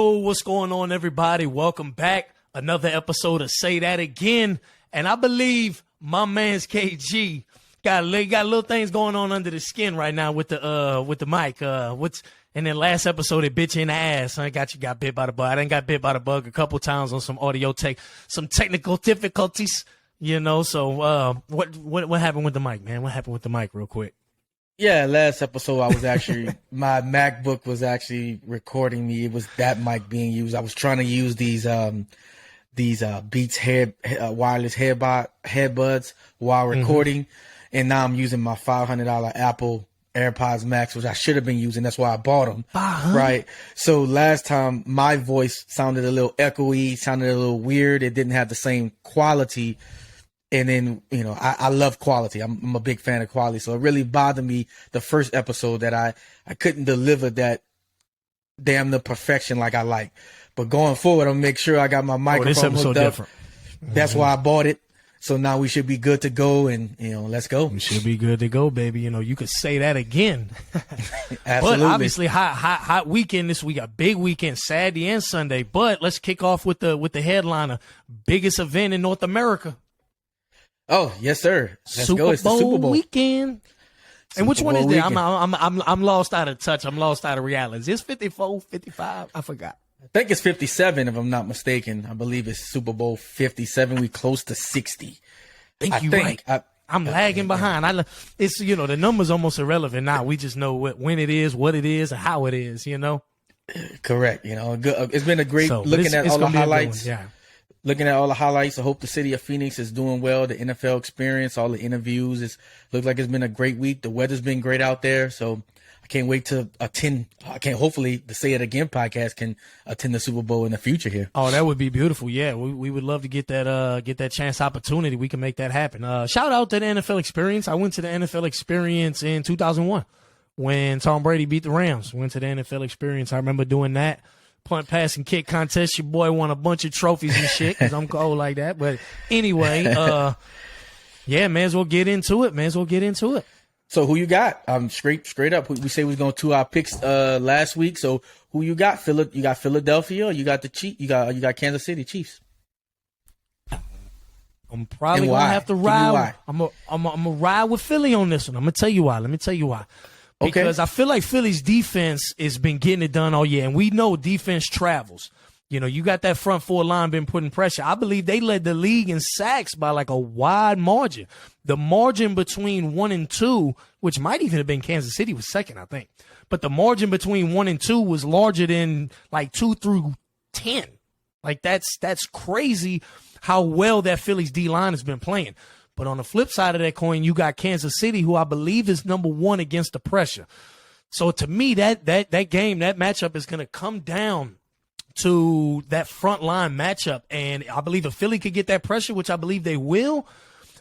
Oh, what's going on, everybody? Welcome back. Another episode of Say That Again. And I believe my man's KG got little things going on under the skin right now with the mic. And then last episode it bit you in the ass. I got bit by the bug. I done got bit by the bug a couple times on some audio some technical difficulties, So what happened with the mic, man? What happened with the mic real quick? Yeah, last episode I was actually my MacBook was actually recording me. It was that mic being used. I was trying to use these Beats wireless headbuds while recording, and now I'm using my $500 Apple AirPods Max, which I should have been using. That's why I bought them. Right. So last time my voice sounded a little echoey, sounded a little weird. It didn't have the same quality. And then, I love quality. I'm a big fan of quality. So it really bothered me the first episode that I couldn't deliver that damn the perfection like I like. But going forward, I'll make sure I got my microphone hooked up. Different. That's why I bought it. So now we should be good to go, and let's go. We should be good to go, baby. You could say that again. Absolutely. But obviously, hot weekend this week. A big weekend, Saturday and Sunday. But let's kick off with the headliner, biggest event in North America. Oh yes, sir. Let's go. It's the Super Bowl weekend. And which one is that? I'm lost out of touch. I'm lost out of reality. Is this 54, 55? I forgot. I think it's 57, if I'm not mistaken. I believe it's Super Bowl 57. We close to 60. I think you're right. I'm lagging behind. It's the number's almost irrelevant now. We just know when it is, what it is, and how it is. Correct. It's been a great looking at all the highlights. Yeah. Looking at all the highlights, I hope the city of Phoenix is doing well. The NFL experience, all the interviews, looks like it's been a great week. The weather's been great out there, so I can't wait to attend. Hopefully, the Say It Again podcast can attend the Super Bowl in the future here. Oh, that would be beautiful. Yeah, we would love to get that chance opportunity. We can make that happen. Shout out to the NFL experience. I went to the NFL experience in 2001 when Tom Brady beat the Rams. Went to the NFL experience. I remember doing that. Punt, pass, and kick contest. Your boy won a bunch of trophies and shit because I'm cold like that. But anyway, may as well get into it. So who you got? Straight up. We say we was going to our picks last week. So who you got? You got Philadelphia, or you got the Chiefs? You got Kansas City Chiefs. I'm probably gonna have to ride. I'm gonna ride with Philly on this one. I'm gonna tell you why. Let me tell you why. Because I feel like Philly's defense has been getting it done all year, and we know defense travels. You got that front four line been putting pressure. I believe they led the league in sacks by like a wide margin. The margin between 1 and 2, which might even have been Kansas City, was second, I think. But the margin between 1 and 2 was larger than like 2 through 10. Like that's crazy how well that Philly's D line has been playing. But on the flip side of that coin, you got Kansas City, who I believe is number 1 against the pressure. So to me, that matchup is going to come down to that front line matchup. And I believe if Philly could get that pressure, which I believe they will,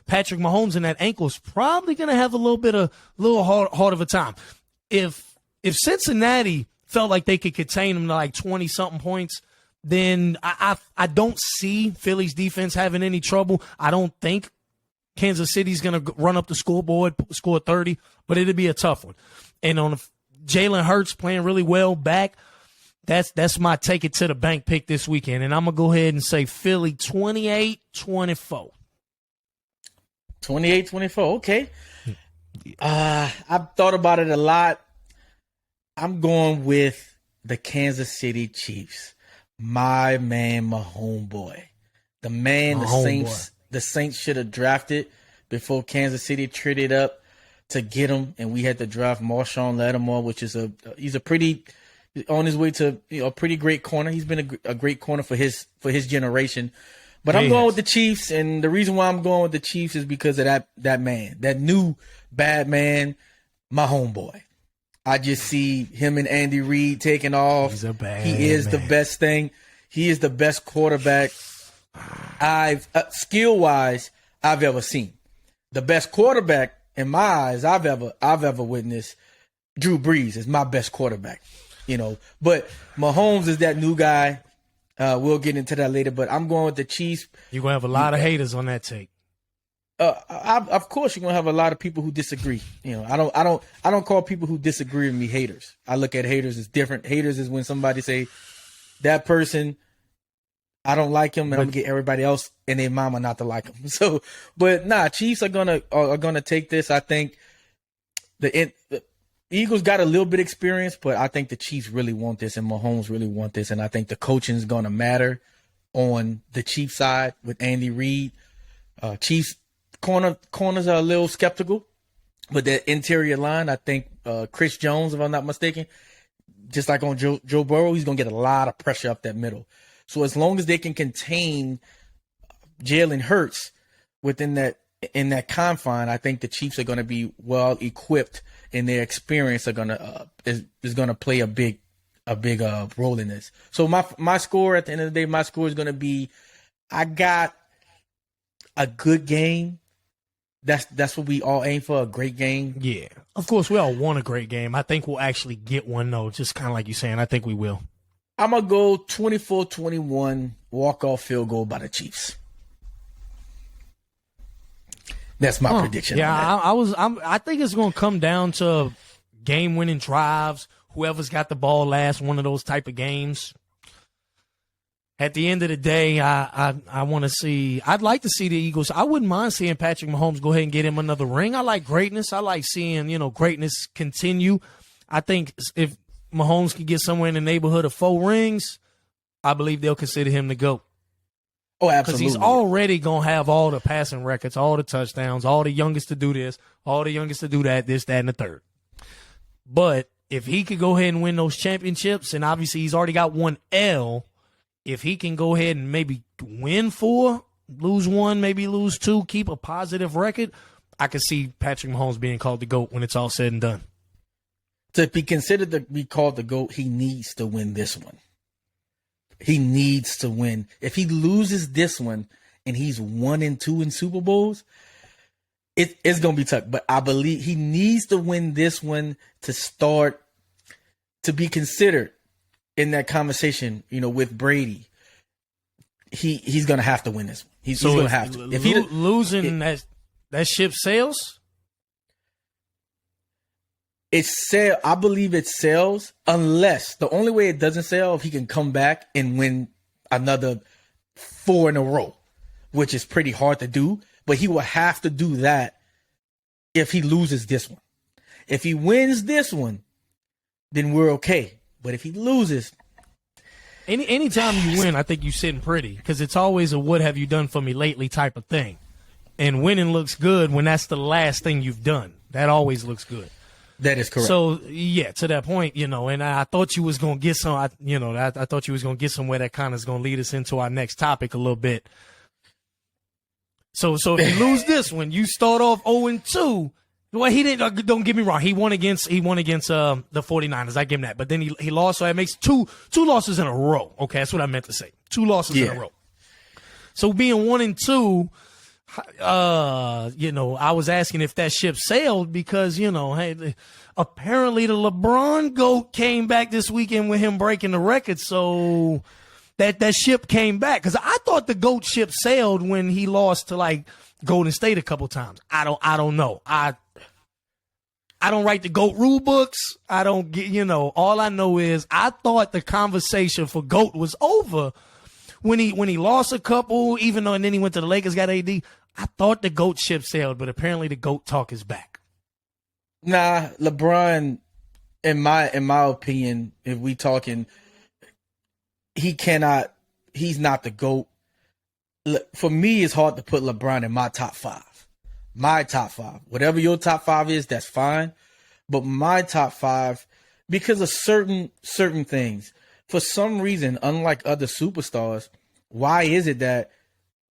Patrick Mahomes and that ankle is probably going to have a little hard of a time. If Cincinnati felt like they could contain them to like 20-something points, then I don't see Philly's defense having any trouble. I don't think Kansas City's going to run up the scoreboard, score 30, but it'll be a tough one. And on Jalen Hurts playing really well back, that's my take it to the bank pick this weekend. And I'm going to go ahead and say Philly 28-24. 28-24, okay. I've thought about it a lot. I'm going with the Kansas City Chiefs. My man, Mahomes boy. The man, the Saints should have drafted before Kansas City traded up to get him, and we had to draft Marshawn Lattimore, which is he's on his way to a pretty great corner. He's been a great corner for his generation. But I'm going with the Chiefs, and the reason why I'm going with the Chiefs is because of that man, that new bad man, my homeboy. I just see him and Andy Reid taking off. He's a bad He is man. The best thing. He is the best quarterback skill-wise I've ever seen. The best quarterback in my eyes I've ever witnessed. Drew Brees is my best quarterback. But Mahomes is that new guy. We'll get into that later, but I'm going with the Chiefs. You're gonna have a lot of haters on that take. Of course, you're gonna have a lot of people who disagree. I don't call people who disagree with me haters. I look at haters as different. Haters is when somebody say, that person, I don't like him, and I'm gonna get everybody else and their mama not to like him. So, but nah, Chiefs are gonna take this. I think the Eagles got a little bit of experience, but I think the Chiefs really want this, and Mahomes really want this, and I think the coaching is gonna matter on the Chiefs side with Andy Reid. Chiefs corners are a little skeptical, but that interior line, I think Chris Jones, if I'm not mistaken, just like on Joe Burrow, he's gonna get a lot of pressure up that middle. So as long as they can contain Jalen Hurts within in that confine, I think the Chiefs are going to be well equipped, and their experience are going to is going to play a big role in this. So my score at the end of the day, my score is going to be, I got a good game. That's what we all aim for, a great game. Yeah, of course we all want a great game. I think we'll actually get one though. Just kind of like you're saying, I think we will. I'm going to go 24-21 walk-off field goal by the Chiefs. That's my prediction. Yeah, I think it's going to come down to game-winning drives, whoever's got the ball last, one of those type of games. At the end of the day, I want to see – I'd like to see the Eagles. I wouldn't mind seeing Patrick Mahomes go ahead and get him another ring. I like greatness. I like seeing, greatness continue. I think if – Mahomes can get somewhere in the neighborhood of 4 rings, I believe they'll consider him the GOAT. Oh, absolutely. Because he's already going to have all the passing records, all the touchdowns, all the youngest to do this, all the youngest to do that, this, that, and the third. But if he could go ahead and win those championships, and obviously he's already got 1 L, if he can go ahead and maybe win 4, lose 1, maybe lose 2, keep a positive record, I could see Patrick Mahomes being called the GOAT when it's all said and done. To be considered to be called the GOAT, he needs to win this one. He needs to win. If he loses this one and he's 1-2 in Super Bowls, it's going to be tough. But I believe he needs to win this one to start to be considered in that conversation, with Brady. He's going to have to win this one. He's going to have to. If he losing that ship sails. I believe it sells, unless the only way it doesn't sell if he can come back and win another 4 in a row, which is pretty hard to do. But he will have to do that if he loses this one. If he wins this one, then we're okay. But if he loses, anytime you win, I think you're sitting pretty, because it's always a "what have you done for me lately" type of thing, and winning looks good when that's the last thing you've done. That always looks good. That is correct. So, yeah, to that point, and I thought you was going to get I thought you was going to get somewhere that kind of is going to lead us into our next topic a little bit. So if you lose this one, you start off 0-2. Well, he didn't, don't get me wrong. He won against the 49ers. I give him that. But then he lost, so that makes two losses in a row. Okay, that's what I meant to say. 2 losses in a row. So being 1-2, I was asking if that ship sailed because, hey, apparently the LeBron GOAT came back this weekend with him breaking the record. So that ship came back, because I thought the GOAT ship sailed when he lost to like Golden State a couple times. I don't know. I don't write the GOAT rule books. I don't get, all I know is I thought the conversation for GOAT was over when he lost a couple, even though, and then he went to the Lakers, got AD. I thought the GOAT ship sailed, but apparently the GOAT talk is back. Nah, LeBron, in my opinion, if we talking, he's not the GOAT. For me, it's hard to put LeBron in my top 5. My top 5. Whatever your top 5 is, that's fine. But my top 5, because of certain things, for some reason, unlike other superstars, why is it that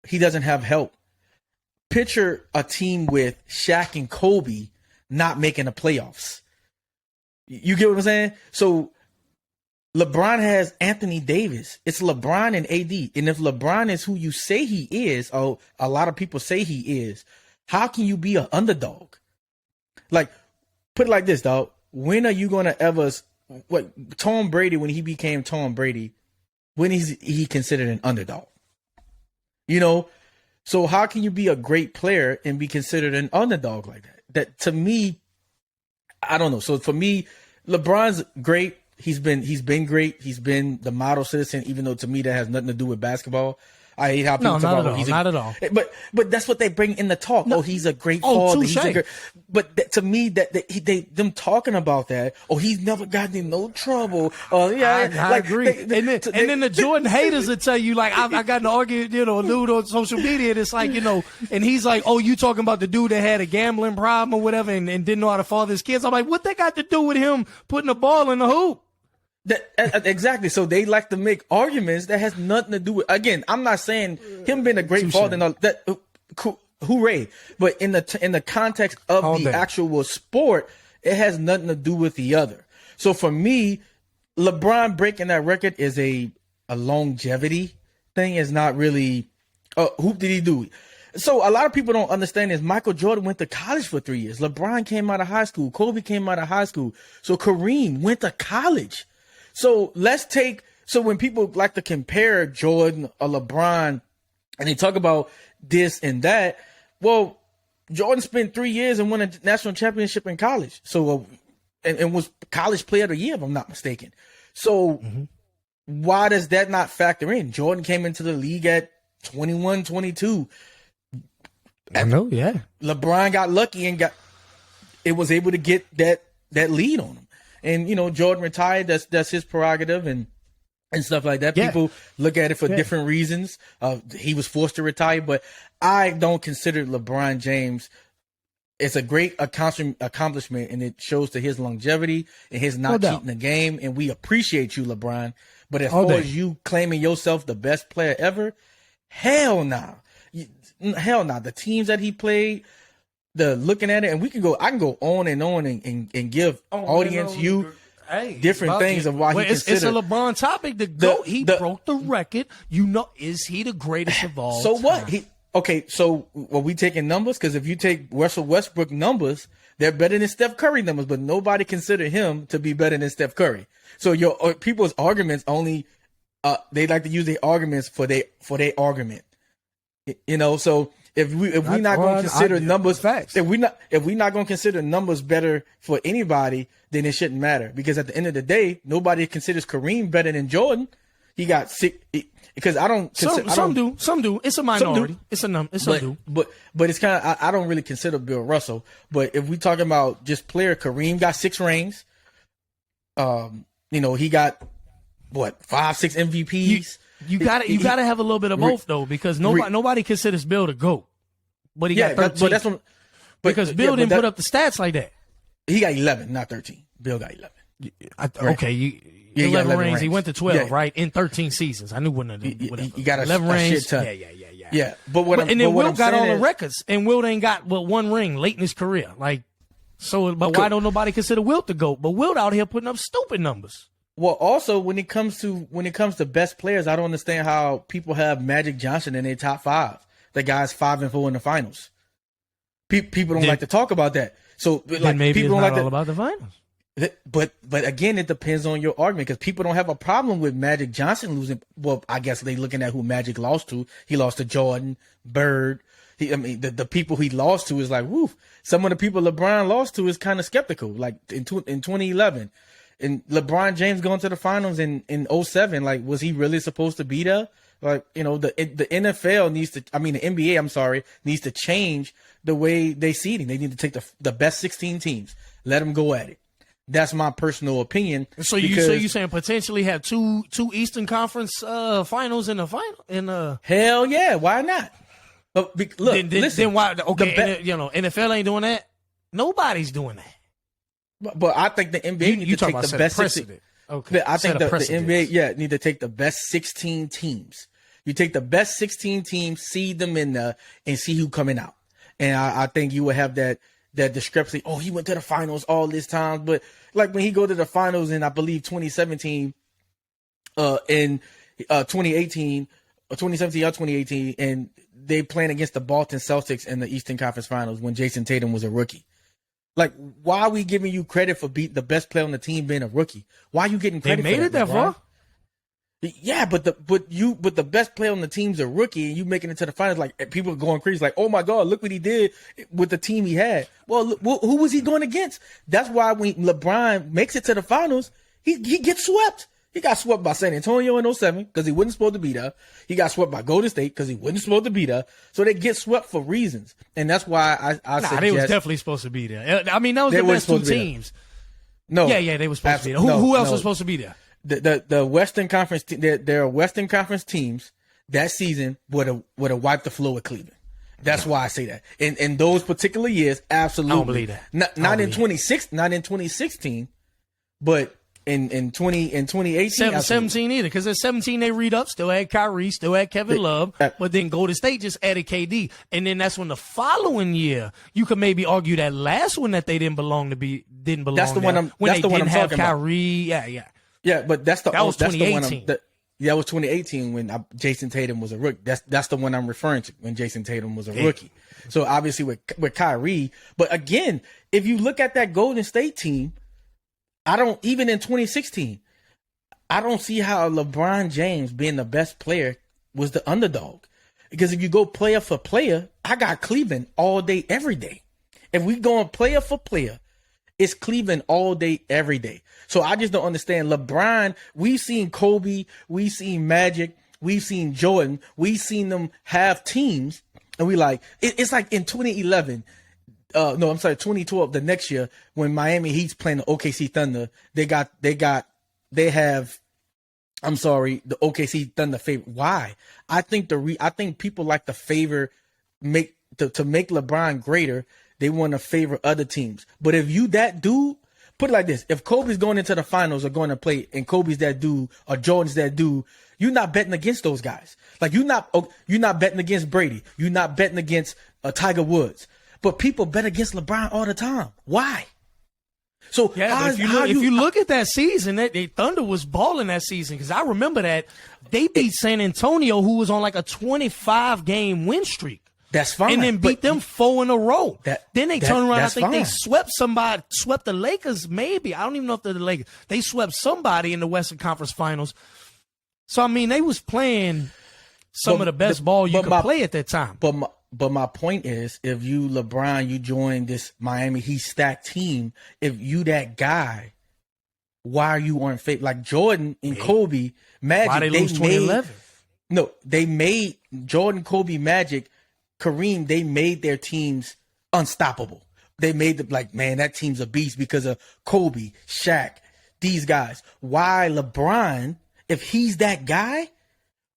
he doesn't have help? Picture a team with Shaq and Kobe not making the playoffs. You get what I'm saying? So LeBron has Anthony Davis. It's LeBron and AD. And if LeBron is who you say he is, or a lot of people say he is, how can you be an underdog? Like, put it like this, dog. When are you going to ever... Tom Brady, when he became Tom Brady, when is he considered an underdog? So how can you be a great player and be considered an underdog like that? That, to me, I don't know. So for me, LeBron's great. He's been great. He's been the model citizen, even though to me that has nothing to do with basketball. I hate how people talk about not at all. But that's what they bring in the talk. No. Oh, he's a great father. To me, them talking about that. Oh, he's never gotten in no trouble. Oh, yeah, I agree. And then the Jordan haters will tell you, like, I got in an argument, a dude on social media, and it's like, and he's like, oh, you talking about the dude that had a gambling problem or whatever, and didn't know how to father his kids. I'm like, what they got to do with him putting the ball in the hoop? Exactly. So they like to make arguments that has nothing to do with. Again, I'm not saying him being a great father and all that. Hooray! But in the context of the actual sport, it has nothing to do with the other. So for me, LeBron breaking that record is a longevity thing. Is not really. Who did he do? So a lot of people don't understand is Michael Jordan went to college for 3 years. LeBron came out of high school. Kobe came out of high school. So Kareem went to college. So when people like to compare Jordan or LeBron and they talk about this and that, well, Jordan spent 3 years and won a national championship in college. So, and was college player of the year, if I'm not mistaken. So why does that not factor in? Jordan came into the league at 21, 22. I know, yeah. LeBron got lucky and was able to get that lead on him. And, Jordan retired. That's his prerogative and stuff like that. Yeah. People look at it for different reasons. He was forced to retire, but I don't consider LeBron James. It's a great accomplishment, and it shows to his longevity and his not cheating the game. And we appreciate you, LeBron. But as far as you claiming yourself the best player ever, hell nah. Hell nah. The teams that he played, looking at it, and I can go on and give audience different things of why he considered. It's a LeBron topic. He broke the record. Is he the greatest of all so time? What? So are we taking numbers? Because if you take Russell Westbrook numbers, they're better than Steph Curry numbers, but nobody considered him to be better than Steph Curry. So your people's arguments only they like to use their arguments for their argument. So if we're not going to consider numbers, facts. if we're not going to consider numbers better for anybody, then it shouldn't matter. Because at the end of the day, nobody considers Kareem better than Jordan. He got sick because I don't. Some do. It's a minority. Some do. But it's kind of I don't really consider Bill Russell. But if we talking about just player, Kareem got 6 rings. He got 5, 6 MVPs. You gotta have a little bit of both though, because nobody considers Bill the GOAT, but he got 13. Because Bill didn't put up the stats like that. He got 11, not 13. Bill got 11. Okay, 11 rings. He went to 12, right? In 13 seasons. I knew one of them. You got 11 rings. Yeah. But Will got all the records, and Will ain't got one ring late in his career. Why don't nobody consider Wilt the GOAT? But Wilt out here putting up stupid numbers. Well, also when it comes to best players, I don't understand how people have Magic Johnson in their top 5. The guy's 5-4 in the finals. People don't like to talk about that. So like maybe people it's don't not all about the finals. But again, it depends on your argument because people don't have a problem with Magic Johnson losing. Well, I guess they looking at who Magic lost to. He lost to Jordan, Bird. The people he lost to is like, woof. Some of the people LeBron lost to is kind of skeptical. Like in 2011. And LeBron James going to the finals in 2007, like, was he really supposed to be there? Like, the NFL the NBA, needs to change the way they seeding. They need to take the best 16 teams, let them go at it. That's my personal opinion. So you saying potentially have two Eastern Conference finals in the final? Hell yeah, why not? But look, listen. Then why? Okay, NFL ain't doing that. Nobody's doing that. But I think the NBA needs to take the best 16. Okay. I think the NBA, need to take the best 16 teams. You take the best 16 teams, seed them in there, and see who coming out. And I think you would have that discrepancy. Oh, he went to the finals all this time, but like when he go to the finals in I believe 2017, in 2018 or 2017 or 2018, and they playing against the Boston Celtics in the Eastern Conference Finals when Jason Tatum was a rookie. Like, why are we giving you credit for being the best player on the team being a rookie? Why are you getting credit? They made it that far. Yeah, but the best player on the team's a rookie, and you making it to the finals. Like people are going crazy. Like, oh my God, look what he did with the team he had. Well, who was he going against? That's why when LeBron makes it to the finals, He gets swept. He got swept by San Antonio in 07 because he wasn't supposed to be there. He got swept by Golden State because he wasn't supposed to be there. So they get swept for reasons. And that's why I suggest. They was definitely supposed to be there. I mean, that was the best two teams. No. Yeah, they were supposed to be there. Who else was supposed to be there? The Western Conference, there are Western Conference teams that season would have wiped the floor with Cleveland. That's why I say that. In those particular years, absolutely. I don't believe that. Not in 2016, but in 2018, 17 either, because in 17 they read up, still had Kyrie, still had Kevin Love, but then Golden State just added KD, and then that's when the following year you could maybe argue that last one that they didn't belong. That's the one I'm. When that's they the one didn't I'm have talking Kyrie, about. Yeah, but that was 2018. That was 2018 when Jason Tatum was a rookie. That's the one I'm referring to, when Jason Tatum was a rookie. So obviously with Kyrie, but again, if you look at that Golden State team, even in 2016, I don't see how LeBron James being the best player was the underdog. Because if you go player for player, I got Cleveland all day, every day. If we going player for player, it's Cleveland all day, every day. So I just don't understand. LeBron, we've seen Kobe, we've seen Magic, we've seen Jordan, we've seen them have teams, and it's like in 2011. 2012, the next year, when Miami Heat's playing the OKC Thunder, the OKC Thunder favorite. Why? I think people like to favor to make LeBron greater. They want to favor other teams. But if you that dude, put it like this: if Kobe's going into the finals or going to play, and Kobe's that dude or Jordan's that dude, you're not betting against those guys. Like you're not betting against Brady. You're not betting against Tiger Woods. But people bet against LeBron all the time. Why? So if you look at that season, that Thunder was balling that season, because I remember that they beat San Antonio, who was on like a 25-game win streak. That's fine. And then beat them 4 in a row. Then they turned around. I think they swept the Lakers, maybe. I don't even know if they're the Lakers. They swept somebody in the Western Conference Finals. So, I mean, they was playing some of the best ball you could play at that time. But my point is, if you, LeBron, you join this Miami Heat stacked team, if you that guy, why are you on favorite? Like Jordan and Kobe, Magic. Why they lose 2011? No, they made Jordan, Kobe, Magic, Kareem, they made their teams unstoppable. They made that team's a beast because of Kobe, Shaq, these guys. Why LeBron, if he's that guy,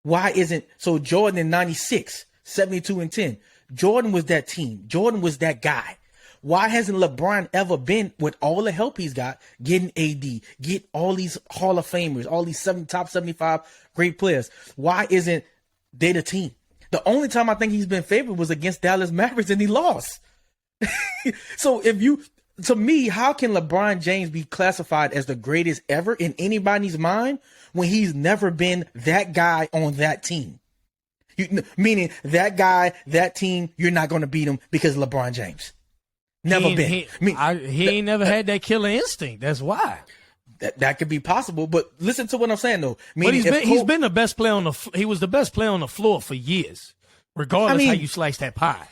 why isn't, so Jordan in 96, 72 and 10. Jordan was that team. Jordan was that guy. Why hasn't LeBron ever been, with all the help he's got, getting AD, get all these Hall of Famers, all these top 75 great players? Why isn't they the team? The only time I think he's been favored was against Dallas Mavericks, and he lost. So to me, how can LeBron James be classified as the greatest ever in anybody's mind when he's never been that guy on that team? Meaning that guy, that team, you're not going to beat him because of LeBron James. Never been. He ain't never had that killer instinct. That's why. That could be possible, but listen to what I'm saying though. But he's been the best player he was the best player on the floor for years, regardless how you slice that pie.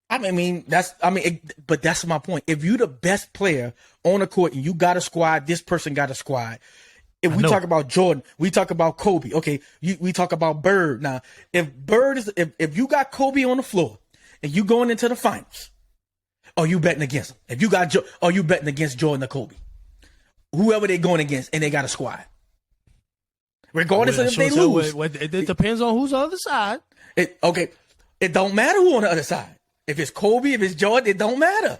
But that's my point. If you the best player on the court and you got a squad, this person got a squad. If we talk about Jordan, we talk about Kobe. Okay, we talk about Bird. Now, if you got Kobe on the floor and you going into the finals, are you betting against him? If you got are you betting against Jordan or Kobe? Whoever they going against, and they got a squad. Regardless of if they lose. It depends on who's on the other side. It don't matter who on the other side. If it's Kobe, if it's Jordan, it don't matter.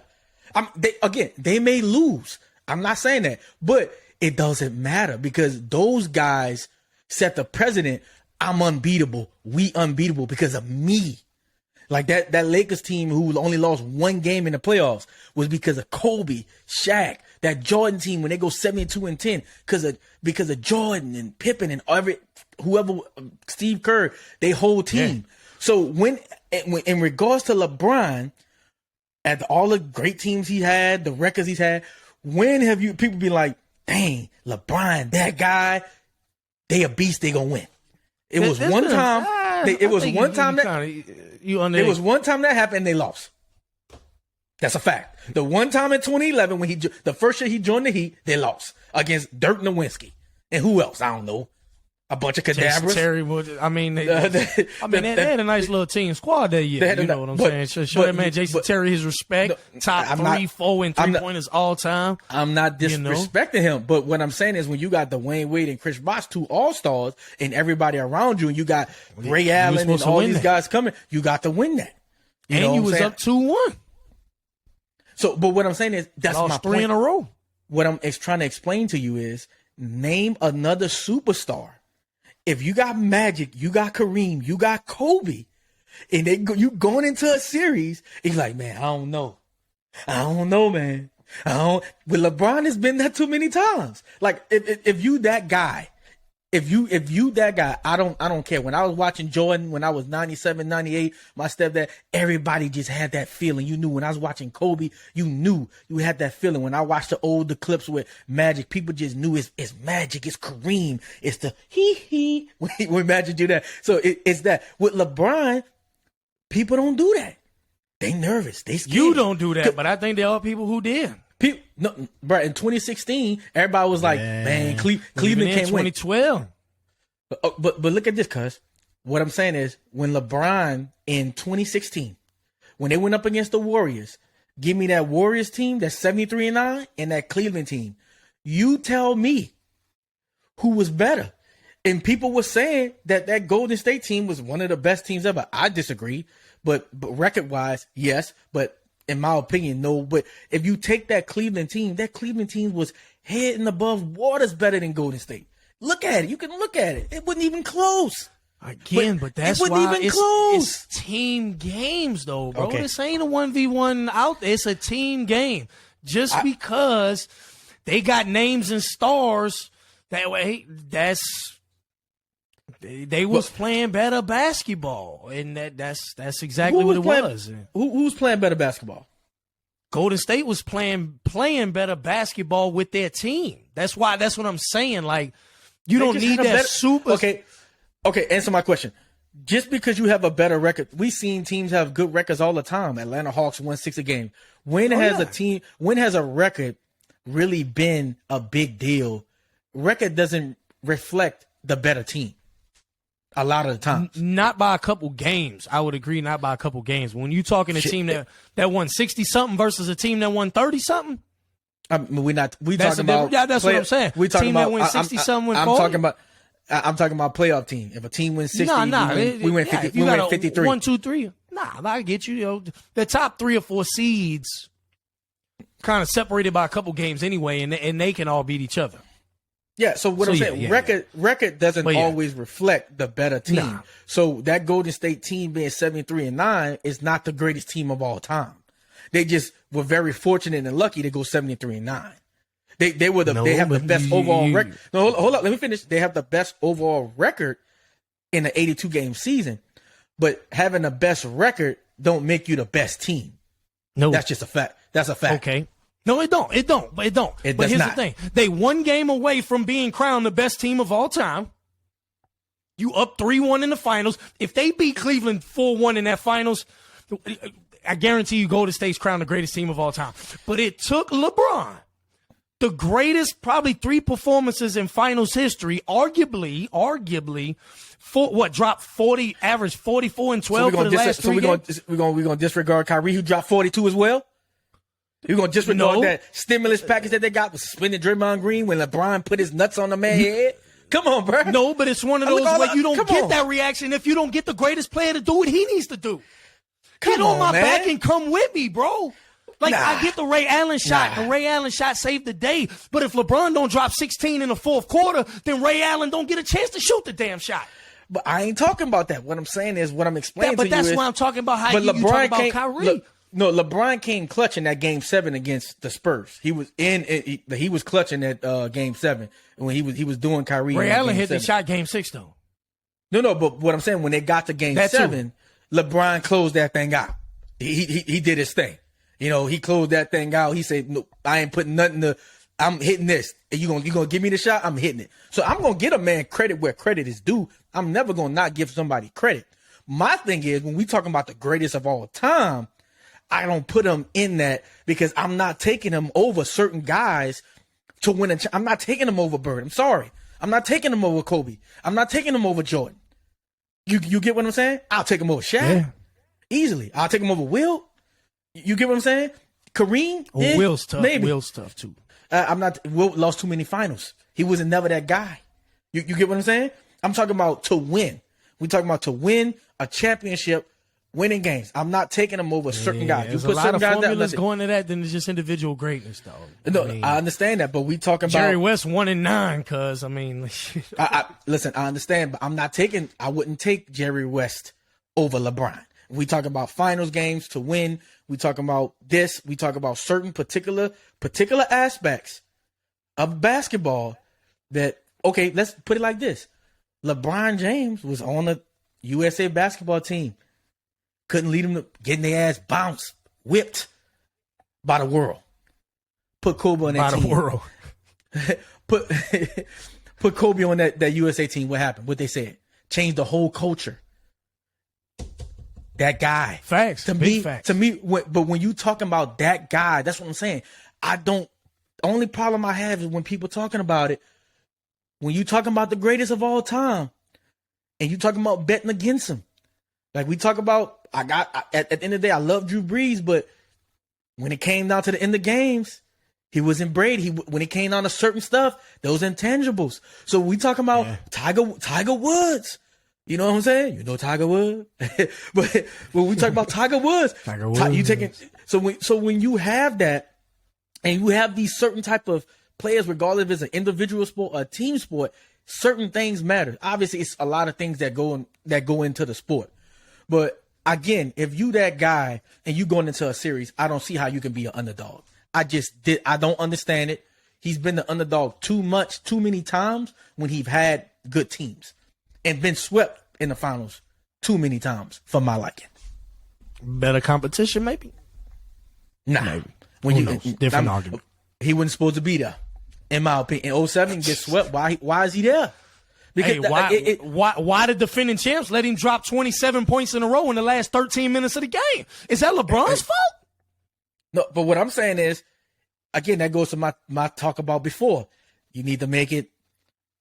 They may lose. I'm not saying that, but it doesn't matter because those guys set the precedent. I'm unbeatable. We unbeatable because of me. Like that Lakers team who only lost one game in the playoffs was because of Kobe, Shaq. That Jordan team when they go 72 and 10 because of Jordan and Pippen and whoever, Steve Kerr, they whole team. Yeah. So when in regards to LeBron, at all the great teams he had, the records he's had, when have you people be like, dang, LeBron, that guy, they a beast, they gonna win. It was one time that happened, they lost. That's a fact. The one time in 2011 when the first year he joined the Heat, they lost against Dirk Nowitzki. And who else? I don't know. A bunch of cadavers. Terry, they had a nice little team squad that year. You know what I'm saying? Show that man Jason Terry his respect. Top 3, 4, and 3-pointers all time. I'm not disrespecting him, but what I'm saying is when you got Dwayne Wade and Chris Bosh, 2 All-Stars, and everybody around you, and you got Ray Allen and all these guys coming, you got to win that. You was up 2-1. So, but what I'm saying is that's lost my 3 point. in a row. What I'm trying to explain to you is name another superstar. If you got Magic, you got Kareem, you got Kobe, and you going into a series, it's like, man, I don't know, man. With LeBron, it's been that too many times. Like, if you that guy, if you that guy, I don't care. When I was watching Jordan, when I was 97, 98, my stepdad, everybody just had that feeling. You knew when I was watching Kobe, you knew you had that feeling. When I watched the older clips with Magic, people just knew it's Magic, it's Kareem, it's the he when Magic do that. So it's that. With LeBron, people don't do that. They nervous. They scared. You don't do that, but I think there are people who did. No, bro, in 2016, everybody was like, man, Cleveland can't win. 2012. But look at this, cuz. What I'm saying is, when LeBron in 2016, when they went up against the Warriors, give me that Warriors team that's 73-9 and that Cleveland team. You tell me who was better. And people were saying that Golden State team was one of the best teams ever. I disagree, but record-wise, yes, but in my opinion, no. But if you take that Cleveland team was head and above waters better than Golden State. Look at it. You can look at it. It wasn't even close. Again, but that's why it's team games, though, bro. Okay. This ain't a 1v1 out there. It's a team game. Just because they got names and stars, that way, they was playing better basketball, and that's exactly what it was. Who's playing better basketball? Golden State was playing better basketball with their team. That's what I'm saying. Like, you don't need that super. Okay, answer my question. Just because you have a better record, we've seen teams have good records all the time. Atlanta Hawks won 6 a game. When has a record really been a big deal? Record doesn't reflect the better team. A lot of the time. Not by a couple games. I would agree, not by a couple games. When you talking a team that won 60-something versus a team that won 30-something? That's what I'm saying. We talking team about, that wins 60-something win 40? I'm talking about playoff team. If a team wins 60, we win 50, we win 53. 1, 2, 3. I get you. The top 3 or 4 seeds kind of separated by a couple games anyway, and they can all beat each other. Yeah, so what I'm saying, record doesn't always reflect the better team. Nah. So that Golden State team being 73-9 is not the greatest team of all time. They just were very fortunate and lucky to go 73-9. They have the best overall record. No, hold up, let me finish. They have the best overall record in the 82 game season, but having the best record don't make you the best team. No, that's just a fact. That's a fact. Okay. No, it don't. But here's the thing. They 1 game away from being crowned the best team of all time. You up 3-1 in the finals. If they beat Cleveland 4-1 in that finals, I guarantee you Golden State's crowned the greatest team of all time. But it took LeBron, the greatest probably 3 performances in finals history, arguably, dropped 40, average 44 and 12 for the last 3 games. So we're going to disregard Kyrie, who dropped 42 as well? You're going to disregard that stimulus package that they got with suspended Draymond Green when LeBron put his nuts on the man's head? Come on, bro. No, but it's one of those where you don't get that reaction if you don't get the greatest player to do what he needs to do. Get on my back and come with me, bro. Like, I get the Ray Allen shot. The Ray Allen shot saved the day. But if LeBron don't drop 16 in the 4th quarter, then Ray Allen don't get a chance to shoot the damn shot. But I ain't talking about that. What I'm saying is, what I'm explaining to you is. But that's why I'm talking about how you talking about Kyrie. No, LeBron came clutch in that Game 7 against the Spurs. He was he was clutching at Game 7 when he was doing Kyrie. Ray Allen hit the shot Game 6 though. No, but what I'm saying, when they got to Game 7, LeBron closed that thing out. He did his thing. You know, he closed that thing out. He said, "No, I ain't putting nothing to. I'm hitting this. And you gonna give me the shot? I'm hitting it." So I'm gonna get a man credit where credit is due. I'm never gonna not give somebody credit. My thing is, when we talking about the greatest of all time, I don't put him in that because I'm not taking him over certain guys to win I'm not taking him over Bird. I'm sorry. I'm not taking him over Kobe. I'm not taking him over Jordan. You get what I'm saying? I'll take him over Shaq easily. I'll take him over Will. You get what I'm saying? Kareem. Will's tough. Maybe. Will's tough too. Will lost too many finals. He wasn't never that guy. You get what I'm saying? I'm talking about to win. We're talking about to win a championship, winning games. I'm not taking him over certain guys. There's a lot of formulas going to that than it's just individual greatness, though. No, I understand that, but we talking about Jerry West 1-9, cuz I mean, listen, I understand, but I wouldn't take Jerry West over LeBron. We talk about finals games to win. We talking about this. We talk about certain particular aspects of basketball that, okay, let's put it like this. LeBron James was on the USA basketball team. Couldn't lead them to getting their ass bounced, whipped by the world. Put Kobe on that team. By the world. put Kobe on that USA team. What happened? What they said? Changed the whole culture. That guy. Facts. Big facts. To me, but when you talking about that guy, that's what I'm saying. The only problem I have is when people talking about it, when you talking about the greatest of all time, and you talking about betting against him. Like we talk about, at the end of the day, I love Drew Brees, but when it came down to the end of games, he wasn't Brady. When it came down to certain stuff, those intangibles. So we talking about Tiger Woods. You know what I'm saying? You know Tiger Woods. But when we talk about Tiger Woods, you taking so when you have that, and you have these certain type of players, regardless if it's an individual sport or a team sport, certain things matter. Obviously, it's a lot of things that go into the sport. But again, if you that guy and you going into a series, I don't see how you can be an underdog. I don't understand it. He's been the underdog too many times when he's had good teams and been swept in the finals too many times for my liking. Better competition, maybe? Nah. Maybe. Different argument. He wasn't supposed to be there. In my opinion, in 07, get swept. Why is he there? Because why the defending champs let him drop 27 points in a row in the last 13 minutes of the game? Is that LeBron's fault? No, but what I'm saying is, again, that goes to my talk about before. You need to make it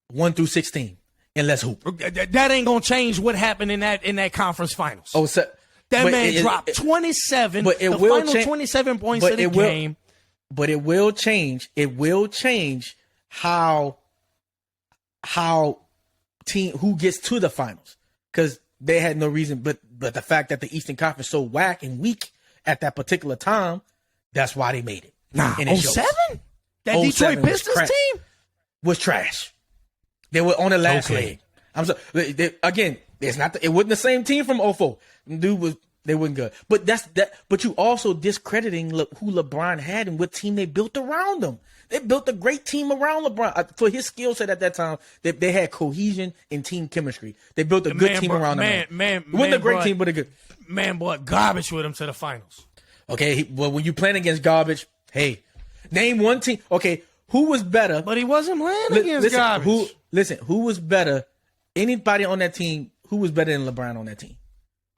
1 through 16, and let's hoop. That ain't gonna change what happened in that conference finals. That man dropped 27. But it the will final 27 points of the game. But it will change. It will change how who gets to the finals, because they had no reason. But the fact that the Eastern Conference so whack and weak at that particular time, that's why they made it. Nah, 07? That Detroit Pistons team was trash. They were on the last leg. I'm sorry. Again, it wasn't the same team from 04. They weren't good. But but you also discrediting who LeBron had and what team they built around him. They built a great team around LeBron for his skill set at that time. They had cohesion and team chemistry. They built a good team around him. It wasn't a great team, but a good. Man brought garbage with him to the finals. Okay, well, when you playing against garbage, hey, name one team. Okay, who was better? But he wasn't playing against garbage. Who was better? Anybody on that team, who was better than LeBron on that team?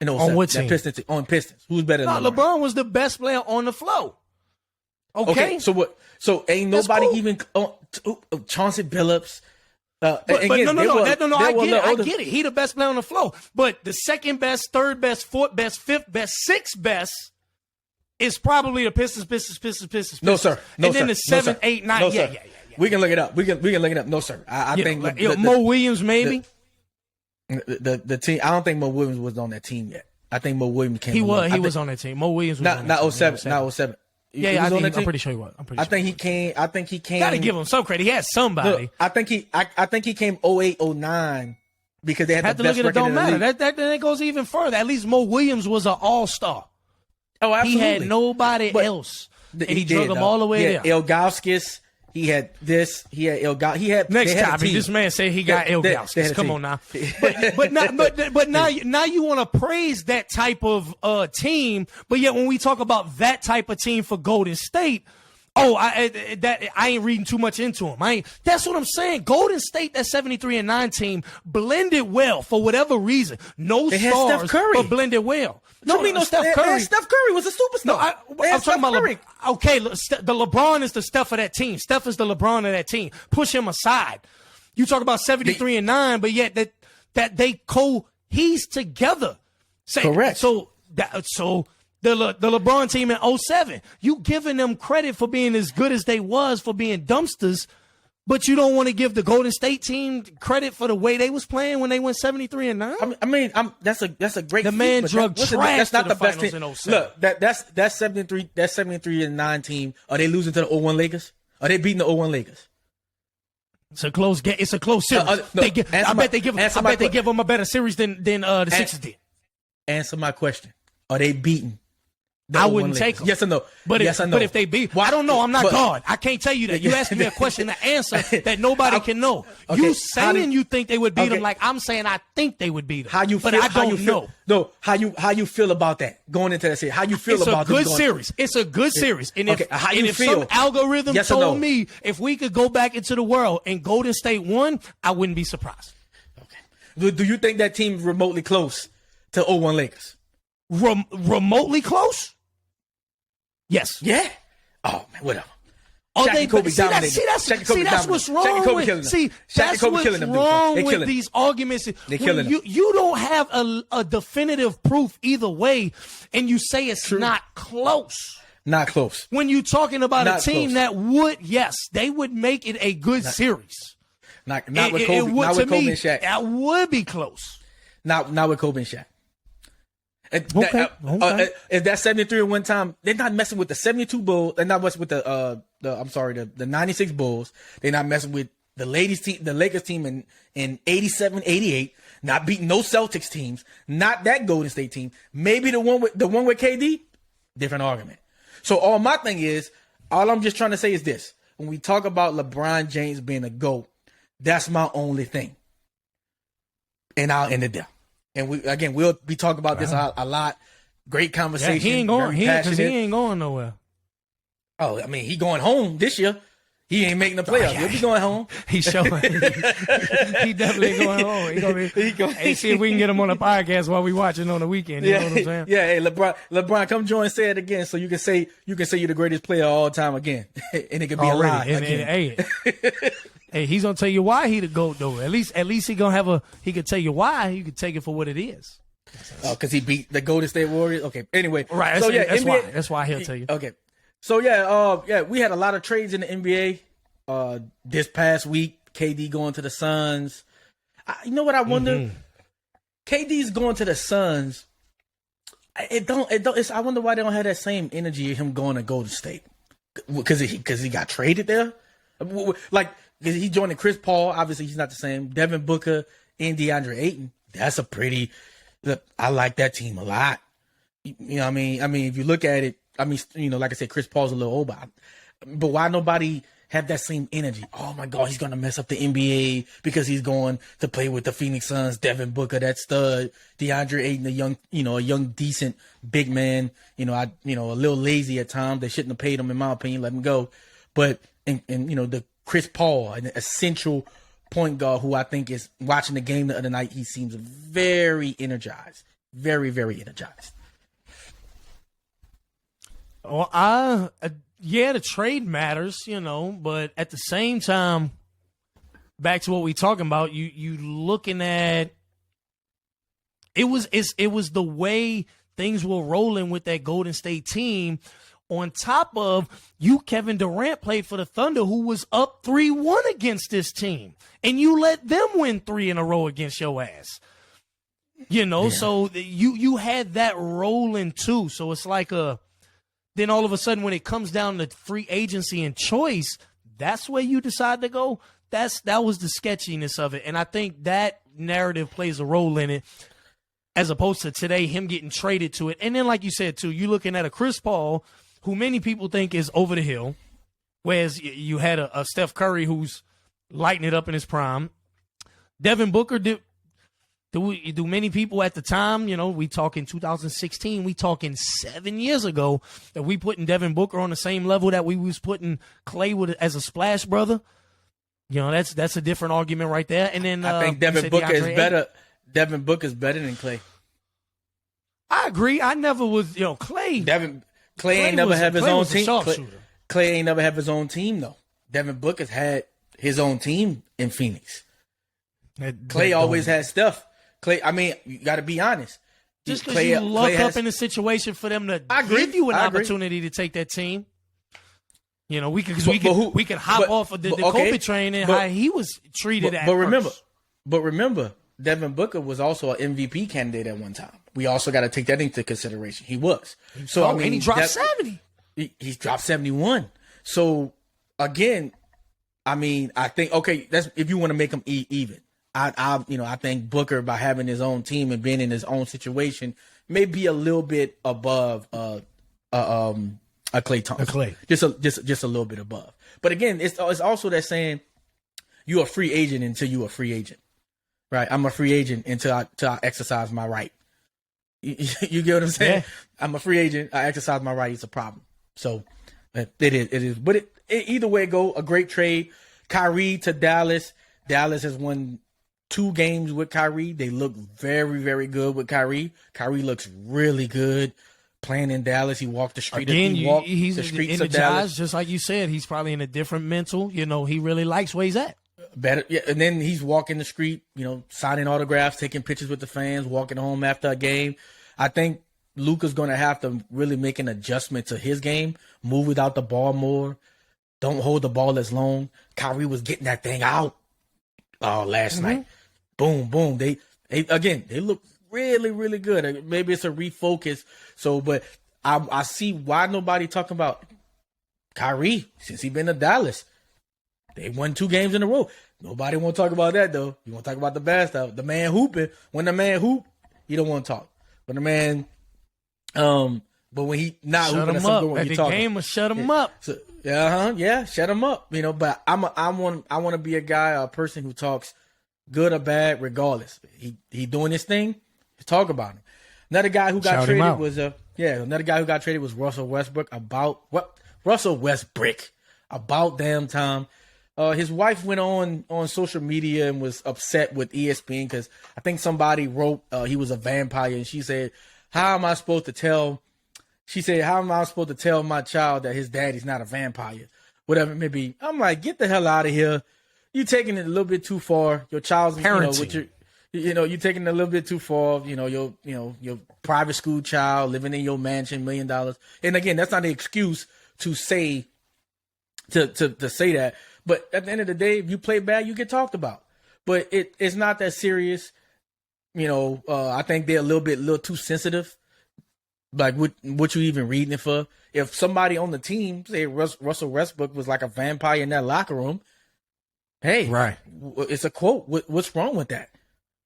On what team? On Pistons. Who was better than LeBron? LeBron was the best player on the floor. Okay. So what? So ain't nobody even Chauncey Billups. No. I get it. He the best player on the floor. But the second best, third best, fourth best, fifth best, sixth best is probably the Pistons. No, sir. And then the 7, 8, 9. No, yeah. We can look it up. We can look it up. No, sir. I think Mo Williams maybe. The team. I don't think Mo Williams was on that team yet. I think Mo Williams came. He was on that team. Mo Williams was on that team. Not 07. Not 07. Yeah, I'm pretty sure he was. I think he came. Gotta give him some credit. He had somebody. Look, I think he came 08, 09 because they had the best record. It don't matter. That goes even further. At least Mo Williams was an all-star. Oh, absolutely. He had nobody else. And he drug them all the way there. Ilgauskas. He had this. He had Ilgauskas. He had next topic. This man said he got Ilgauskas. Come on now. But now you want to praise that type of team. But yet when we talk about that type of team for Golden State, Oh, I ain't reading too much into him. That's what I'm saying. Golden State, that 73-9 team, blended well for whatever reason. No stars, but blended well. No, Steph Curry. Steph Curry was a superstar. No, I'm talking about okay, the LeBron is the Steph of that team. Steph is the LeBron of that team. Push him aside. You talk about 73-9, but yet that they cohese together. Correct. So the LeBron team in 07, you giving them credit for being as good as they was, for being dumpsters, but you don't want to give the Golden State team credit for the way they was playing when they went 73-9. I mean, that's a great. The man drug trash. That's not the best team. Look, that's 73-9 team. Are they losing to the 01 Lakers? Are they beating the 01 Lakers? It's a close game. It's a close series. I bet they give them a better series than the Sixers did. Answer my question. Are they beating? I wouldn't take them. Yes or no? But yes or no? But if they beat, I don't know. I'm not God. I can't tell you that. You asked me a question to answer that nobody can know. Okay. You saying you think they would beat them, like I'm saying I think they would beat them. How you feel? But I don't know. No, how you feel about that going into that series? How you feel about it? It's a good series. It's a good series. And if some algorithm told me if we could go back into the world and Golden State won, I wouldn't be surprised. Okay. Do you think that team's remotely close to 01 Lakers? Remotely close? Yes. Yeah. Oh man, whatever. Oh, that's what's wrong with these arguments. You don't have a definitive proof either way, and you say it's not close. Not close. When you're talking about a team that would, yes, they would make it a good series. Not with Kobe. Not with Kobe and Shaq. That would be close. Not with Kobe and Shaq. Okay. If that 73 at one time, they're not messing with the 72 Bulls. They're not messing with the 96 Bulls. They're not messing with the Lakers team in 87, 88. Not beating no Celtics teams. Not that Golden State team. Maybe the one with KD. Different argument. So all my thing is, all I'm just trying to say is this: when we talk about LeBron James being a GOAT, that's my only thing, and I'll end it there. And we'll be talking about this a lot. Great conversation. Yeah, he ain't going nowhere. Oh, I mean, he going home this year. He ain't making the playoffs. He'll be going home. He's showing. He definitely going home. Hey, see if we can get him on a podcast while we watching on the weekend. You know what I'm saying? Yeah. Hey, LeBron, come join and say it again, so you can say you're the greatest player of all time again, and it can be a lady again. Hey, he's gonna tell you why he the GOAT though. At least he gonna he could tell you why. You could take it for what it is. Oh, because he beat the Golden State Warriors. Okay. Anyway, right. That's why he'll tell you. Okay. So we had a lot of trades in the NBA this past week. KD going to the Suns. You know what I wonder? Mm-hmm. KD's going to the Suns. I wonder why they don't have that same energy of him going to Golden State. Because he got traded there. Like, he joining Chris Paul. Obviously, he's not the same. Devin Booker and DeAndre Ayton. That's a pretty. Look, I like that team a lot. You know what I mean? I mean, if you look at it, I mean, like I said, Chris Paul's a little old, but why nobody have that same energy? Oh my God, he's gonna mess up the NBA because he's going to play with the Phoenix Suns. Devin Booker, that stud. DeAndre Ayton, a young, decent big man. A little lazy at times. They shouldn't have paid him, in my opinion. Let him go. But and the Chris Paul, an essential point guard who I think is watching the game the other night. He seems very energized, very, very energized. Well, the trade matters, but at the same time, back to what we talking about, you looking at it was the way things were rolling with that Golden State team. On top of Kevin Durant played for the Thunder, who was up 3-1 against this team, and you let them win 3 in a row against your ass. So you had that rolling too. So it's like then all of a sudden when it comes down to free agency and choice, that's where you decide to go. That was the sketchiness of it, and I think that narrative plays a role in it, as opposed to today him getting traded to it. And then, like you said too, you looking at a Chris Paul, who many people think is over the hill, whereas you had a Steph Curry who's lighting it up in his prime. Devin Booker Do many people at the time, we talking 2016, we talking 7 years ago, that we putting Devin Booker on the same level that we was putting Clay as a splash brother? That's a different argument right there. And then I think Devin Booker is better. Devin Booker is better than Clay. I agree. I never was, Clay. Clay ain't never have his own team. Clay ain't never have his own team though. Devin Booker's had his own team in Phoenix. Clay always had stuff. Clay, I mean, you got to be honest. Just because you luck up in a situation for them to give you an opportunity to take that team. We could hop off of the Kobe train and how he was treated at first. But remember, Devin Booker was also an MVP candidate at one time. We also got to take that into consideration. He was. And he dropped 70. He's dropped 71. So again, I mean, I think that's if you want to make them even. I think Booker, by having his own team and being in his own situation, may be a little bit above a Klay Thompson. Clay. Just a little bit above. But again, it's also that saying you're a free agent until you're a free agent. Right? I'm a free agent until I exercise my right. You get what I'm saying? Yeah. I'm a free agent. I exercise my right. It's a problem. So it is. But either way it go, a great trade. Kyrie to Dallas. Dallas has won 2 games with Kyrie. They look very, very good with Kyrie. Kyrie looks really good playing in Dallas. He walked the street. Again, he's the streets of Dallas. Just like you said, he's probably in a different mental. He really likes where he's at. Better, yeah. And then he's walking the street, signing autographs, taking pictures with the fans, walking home after a game. I think Luka's going to have to really make an adjustment to his game, move without the ball more, don't hold the ball as long. Kyrie was getting that thing out last night. Boom, boom. They look really, really good. Maybe it's a refocus. So, but I see why nobody talking about Kyrie since he's been to Dallas. They won 2 games in a row. Nobody want to talk about that, though. You want to talk about the bad stuff. The man hooping. When the man hoop, you don't want to talk. When the man, but when he not shut hooping, him up. At the game will shut him up. So, shut him up. But I want to be a person who talks good or bad, regardless. He doing his thing. Talk about him. Another guy who got traded was Russell Westbrook. About damn time. His wife went on social media and was upset with ESPN because I think somebody wrote he was a vampire, and she said, how am I supposed to tell my child that his daddy's not a vampire? Whatever it may be. I'm like, get the hell out of here. You taking it a little bit too far. Your child's parenting. You're taking it a little bit too far. Your private school child living in your mansion, $1 million. And again, that's not an excuse to say to say that. But at the end of the day, if you play bad, you get talked about. But it's not that serious. I think they're a little too sensitive. Like what you even reading it for? If somebody on the team, say Russell Westbrook, was like a vampire in that locker room, hey, right, it's a quote. What's wrong with that?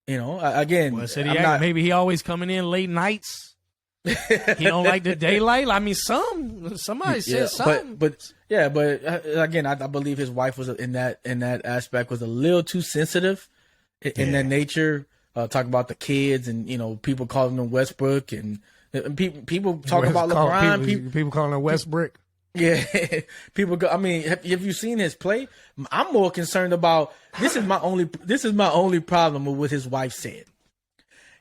Again, maybe he always coming in late nights. He don't like the daylight. I mean, somebody said something. But again, I believe his wife was in that aspect was a little too sensitive in that nature. Talk about the kids and people calling him Westbrook and people talk about LeBron. People calling him Westbrook. Yeah, people go. I mean, have you seen his play? I'm more concerned about this is my only problem with what his wife said.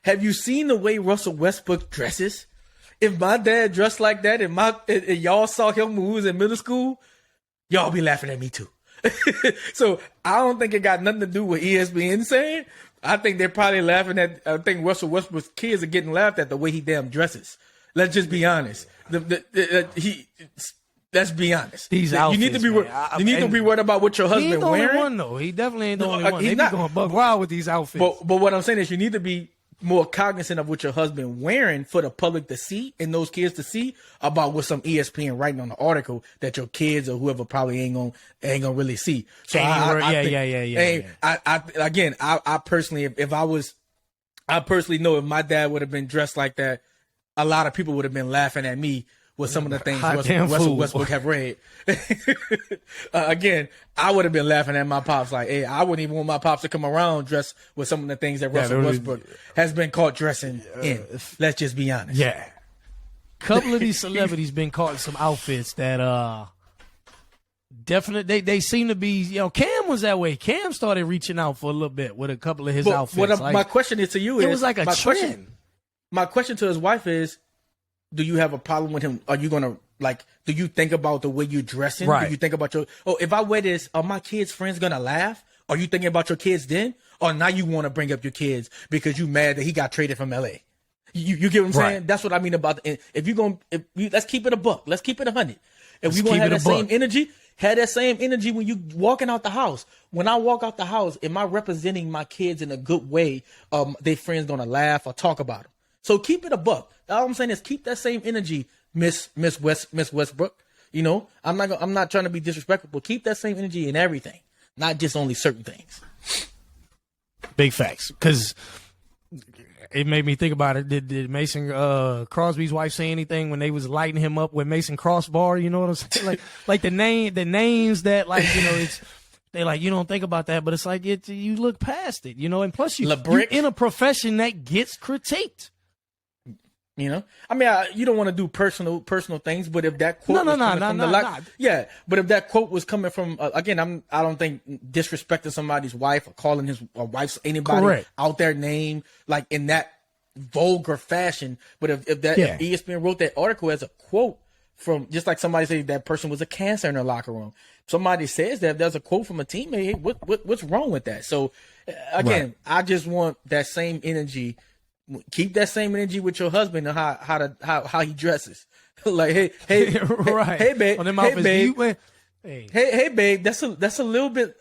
Have you seen the way Russell Westbrook dresses? If my dad dressed like that and y'all saw him when he was in middle school, y'all be laughing at me too. So I don't think it got nothing to do with ESPN saying. I think they're probably laughing at. I think Russell Westbrook's kids are getting laughed at the way he damn dresses. Let's just be honest. Let's be honest. These outfits, you need to be worried about what your husband wearing. He ain't the only one though. He definitely ain't the only one. He's going buck wild with these outfits. But what I'm saying is you need to be more cognizant of what your husband wearing for the public to see and those kids to see about what some ESPN writing on the article that your kids or whoever probably ain't gonna really see. So I personally, I personally know if my dad would have been dressed like that, a lot of people would have been laughing at me with some of the things Hot damn Russell fool. Westbrook have read. Again, I would have been laughing at my pops like, hey, I wouldn't even want my pops to come around dressed with some of the things that Russell Westbrook has been caught dressing in. Let's just be honest. Yeah. Couple of these celebrities been caught in some outfits that definitely they seem to be, Cam was that way. Cam started reaching out for a little bit with a couple of his outfits. My question is to you is, it was like a trend. My question to his wife is, do you have a problem with him? Are you gonna do you think about the way you're dressing? Right. Do you think about if I wear this, are my kids' friends gonna laugh? Are you thinking about your kids then? Or now you want to bring up your kids because you mad that he got traded from LA? You get what I'm saying? That's what I mean about let's keep it a buck. Let's keep it 100. If you're gonna have that same energy, have that same energy when you walking out the house. When I walk out the house, am I representing my kids in a good way? Their friends gonna laugh or talk about them. So keep it a buck. All I'm saying is keep that same energy, Miss Westbrook. I'm not trying to be disrespectful, but keep that same energy in everything, not just only certain things. Big facts, because it made me think about it. Did Mason Crosby's wife say anything when they was lighting him up with Mason Crossbar? You know what I'm saying? Like the names that it's. They you don't think about that, but it's like you look past it, and plus you're in a profession that gets critiqued. I mean, you don't want to do personal things, but if that quote yeah, but if that quote was coming from again, I don't think disrespecting somebody's wife or calling his wife's anybody out their name like in that vulgar fashion. But if ESPN wrote that article as a quote from, just like somebody said that person was a cancer in their locker room, somebody says that, if there's a quote from a teammate, hey, what's wrong with that? So again, I just want that same energy. Keep that same energy with your husband and how he dresses. Like, hey, babe, hey, babe, that's a little bit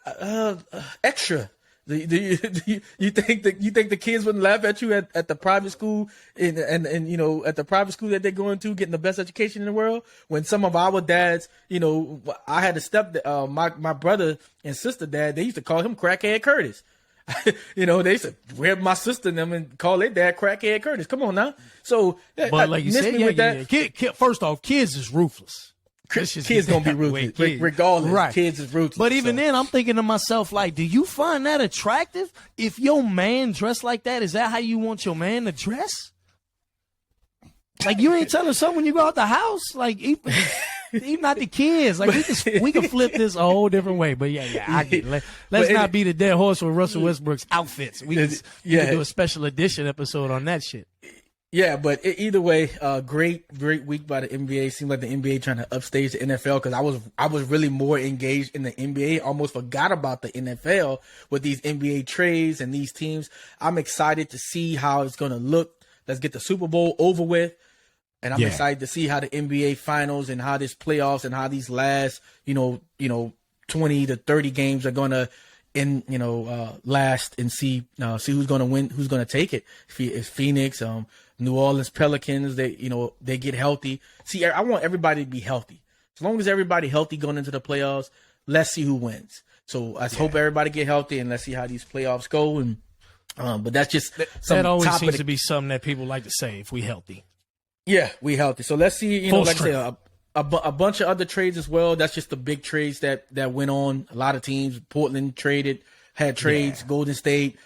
extra. Do you think the kids wouldn't laugh at you at the private school and at the private school that they're going to, getting the best education in the world? When some of our dads, I had a my brother and sister dad, they used to call him Crackhead Curtis. They used to grab my sister and them and call their dad Crackhead Curtis. Come on now. So, but like you said, first off, kids is ruthless. Kids gonna be ruthless, regardless. Right. Kids is ruthless. But even then, I'm thinking to myself, like, do you find that attractive? If your man dressed like that, is that how you want your man to dress? Like, you ain't telling someone when you go out the house, like, even not the kids. Like, we can flip this a whole different way. But yeah, I get it. Let's not be the dead horse with Russell Westbrook's outfits. We can do a special edition episode on that shit. Yeah, but either way, great week by the NBA. Seemed like the NBA trying to upstage the NFL, because I was really more engaged in the NBA. Almost forgot about the NFL with these NBA trades and these teams. I'm excited to see how it's going to look. Let's get the Super Bowl over with. And I'm excited to see how the NBA finals and how this playoffs and how these last, 20 to 30 games are going to last, and see who's going to win, who's going to take it. If Phoenix, New Orleans Pelicans, they get healthy. See, I want everybody to be healthy. As long as everybody healthy going into the playoffs, let's see who wins. So I hope everybody get healthy, and let's see how these playoffs go. And but that's just that always seems to be something that people like to say, if we healthy. Yeah, we healthy. So let's see, like I said, a bunch of other trades as well. That's just the big trades that went on. A lot of teams, Portland had trades, Golden State.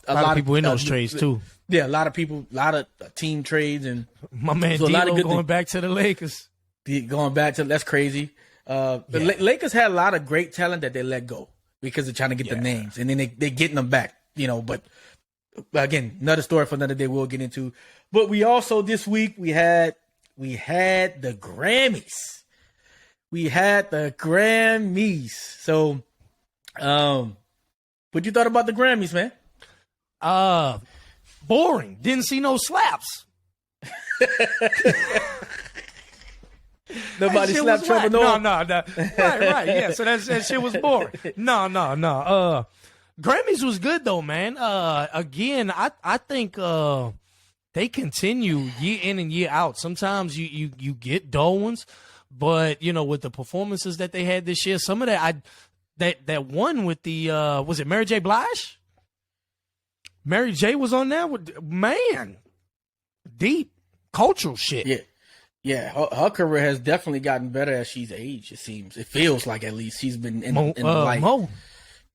A lot of people in those trades too. Yeah, a lot of people, a lot of team trades, and my man D'Lo going back to the Lakers. That's crazy. The Lakers had a lot of great talent that they let go because they're trying to get the names, and then they're getting them back. But again, another story for another day we'll get into. But we also, this week, we had the Grammys. So, what you thought about the Grammys, man? Boring. Didn't see no slaps. Nobody slapped Trevor Noah. No. Right. Yeah. So that shit was boring. No. Grammys was good though, man. Again, I think they continue year in and year out. Sometimes you get dull ones, but with the performances that they had this year, some of that one with the was it Mary J. Blige? Mary J was on there with, man, deep cultural shit. Yeah, her career has definitely gotten better as she's aged. It seems, it feels like at least she's been in the light. Mo.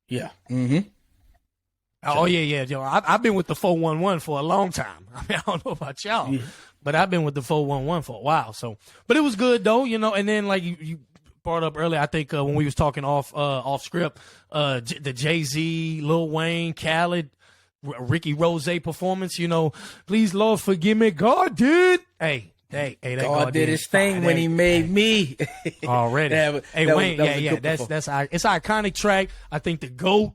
Yeah. Mm-hmm. Oh yeah. Yo, I've been with the 411 for a long time. I mean, I don't know about y'all, but I've been with the 411 for a while. So, but it was good though, you know. And then like you brought up earlier, I think when we was talking off script, the Jay-Z, Lil Wayne, Khaled, Ricky Rose performance. You know, please Lord forgive me, God did. Hey, that God did his thing when he made me. Already. Wayne, that's it's an iconic track. I think the GOAT.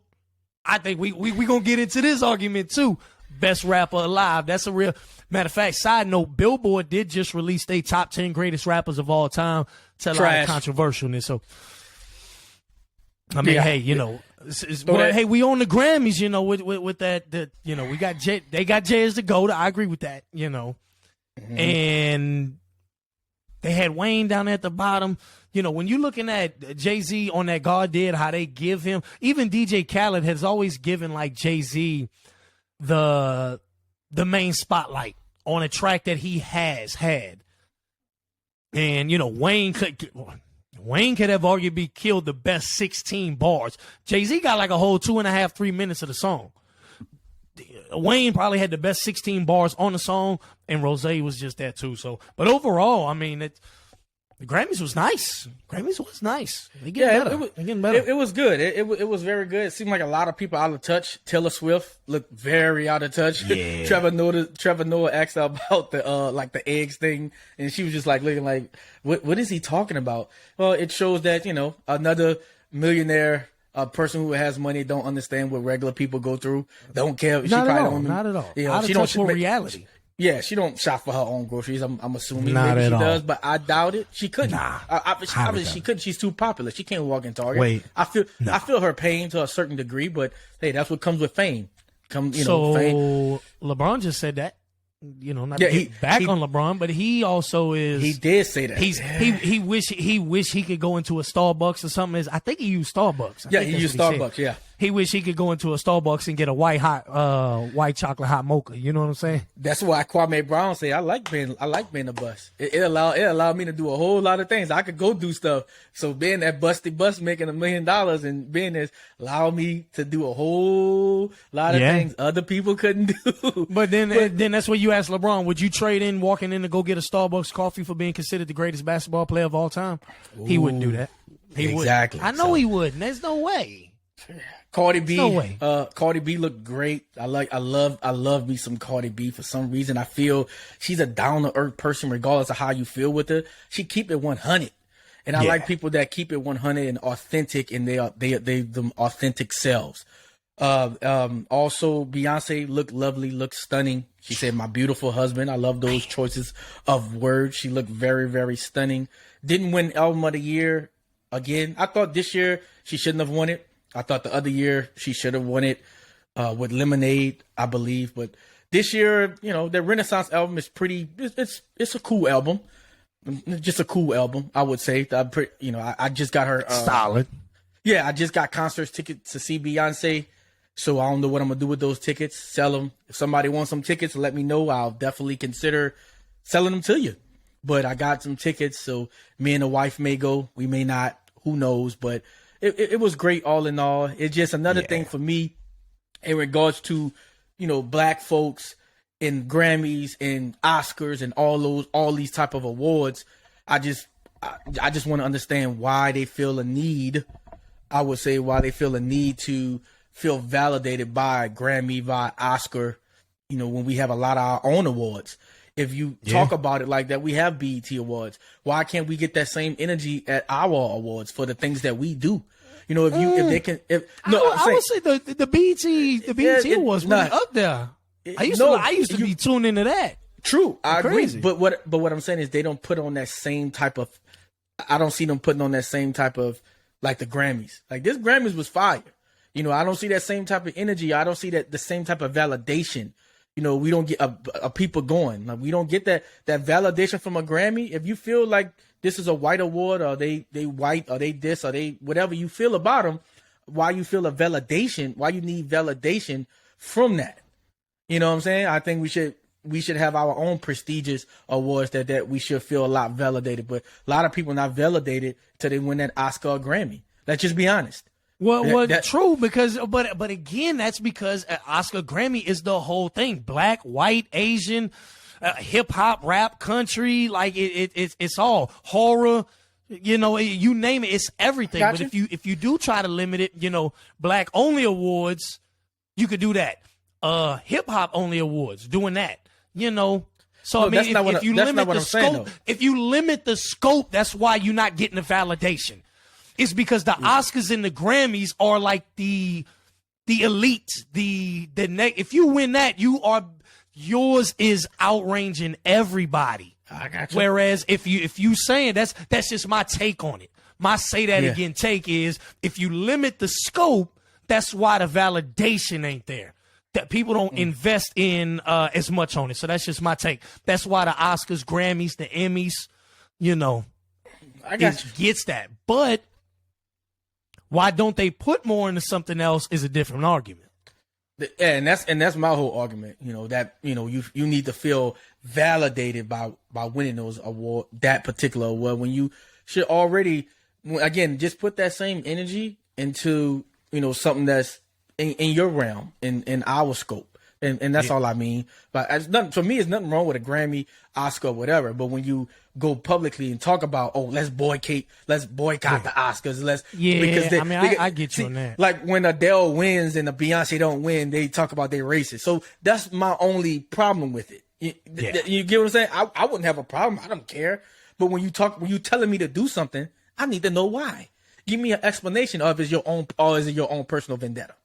I think we gonna get into this argument too. Best rapper alive. That's a real matter of fact. Side note: Billboard did just release their top 10 greatest rappers of all time. To a lot of controversialness. So, I mean, hey, you know, hey, we on the Grammys, you know, with that, you know, we got they got Jay as the GOAT. I agree with that, you know, and they had Wayne down at the bottom. You know, when you're looking at Jay-Z on that God Did, how they give him, even DJ Khaled has always given like Jay-Z the main spotlight on a track that he has had. And, you know, Wayne could have arguably killed the best 16 bars. Jay-Z got like a whole 2.5, 3 minutes of the song. Wayne probably had the best 16 bars on the song, and Rose was just there too. So, but overall, I mean, the Grammys was nice. They get better. It was good. It was very good. It seemed like a lot of people out of touch. Taylor Swift looked very out of touch. Yeah. Trevor Noah asked her about the eggs thing, and she was just like looking like, what is he talking about? Well, it shows that, you know, another millionaire, a person who has money, don't understand what regular people go through. Don't care. Not at all. You know, out of touch for reality. Yeah, she don't shop for her own groceries. I'm assuming maybe she does, but I doubt it. She couldn't. Obviously, she couldn't. She's too popular. She can't walk in Target. Wait, I feel her pain to a certain degree, but hey, that's what comes with fame. Fame. LeBron just said that. You know, not to get back on LeBron, but he also is. He did say that. He wish he could go into a Starbucks or something. I think he used Starbucks. He used Starbucks. Yeah. He wish he could go into a Starbucks and get a white chocolate hot mocha. You know what I'm saying? That's why Kwame Brown say I like being a bus. It allowed me to do a whole lot of things. I could go do stuff. So being that busty bus making $1 million and being this allowed me to do a whole lot of things other people couldn't do. But then that's where you ask LeBron, would you trade in walking in to go get a Starbucks coffee for being considered the greatest basketball player of all time? Ooh, he wouldn't do that. He exactly. Wouldn't. I know he wouldn't. There's no way. Cardi B, no way. Cardi B looked great. I love me some Cardi B. For some reason, I feel she's a down to earth person, regardless of how you feel with her. She keep it 100, and I like people that keep it 100 and authentic, and they them authentic selves. Also, Beyonce looked lovely, looked stunning. She said, "My beautiful husband." I love those choices of words. She looked very, very stunning. Didn't win Album of the Year again. I thought this year she shouldn't have won it. I thought the other year she should have won it with Lemonade, I believe. But this year, you know, the Renaissance album is pretty. It's a cool album, just a cool album, I would say. I just got her solid. Yeah, I just got concert tickets to see Beyonce, so I don't know what I'm gonna do with those tickets. Sell them. If somebody wants some tickets, let me know. I'll definitely consider selling them to you. But I got some tickets, so me and the wife may go. We may not. Who knows? But it was great all in all. It's just another thing for me in regards to, you know, black folks in Grammys and Oscars and all these type of awards. I just want to understand why they feel a need. I would say why they feel a need to feel validated by Grammy, by Oscar, you know, when we have a lot of our own awards. If you talk about it like that, we have BET Awards. Why can't we get that same energy at our awards for the things that we do? You know, I would say the BET Awards really up there. I used to be tuned into that. True, I agree. But what I'm saying is they don't put on that same type of. I don't see them putting on that same type of like the Grammys. Like this Grammys was fire. You know, I don't see that same type of energy. I don't see the same type of validation. You know, we don't get a people going. Like we don't get that validation from a Grammy. If you feel like this is a white award, or they white, or they this, or they whatever you feel about them, why you feel a validation? Why you need validation from that? You know what I'm saying? I think we should we should have our own prestigious awards that we should feel a lot validated. But a lot of people not validated till they win that Oscar or Grammy. Let's just be honest. Well, true, because but again, that's because Oscar, Grammy is the whole thing: black, white, Asian, hip hop, rap, country, like it's all horror. You know, you name it, it's everything. Gotcha. But if you do try to limit it, you know, black only awards, you could do that. Hip hop only awards, doing that. You know. So I mean, if you limit the scope, if you limit the scope, that's why you're not getting the validation. It's because the Oscars and the Grammys are like the elite, if you win that, yours is outranging everybody. I got you. Whereas if you saying that's just my take on it. My say that again take is if you limit the scope, that's why the validation ain't there. That people don't invest in as much on it. So that's just my take. That's why the Oscars, Grammys, the Emmys, you know, gets that. But why don't they put more into something else is a different argument. Yeah, and that's my whole argument. You know, that, you know, you need to feel validated by winning those that particular award, when you should already, again, just put that same energy into, you know, something that's in your realm, in our scope. And that's all I mean. But for me, there's nothing wrong with a Grammy, Oscar, whatever. But when you go publicly and talk about, let's boycott the Oscars. I get you on that. Like when Adele wins and the Beyonce don't win, they talk about they racist. So that's my only problem with it. You get what I'm saying? I wouldn't have a problem. I don't care. But when you telling me to do something, I need to know why. Give me an explanation of is it your own personal vendetta,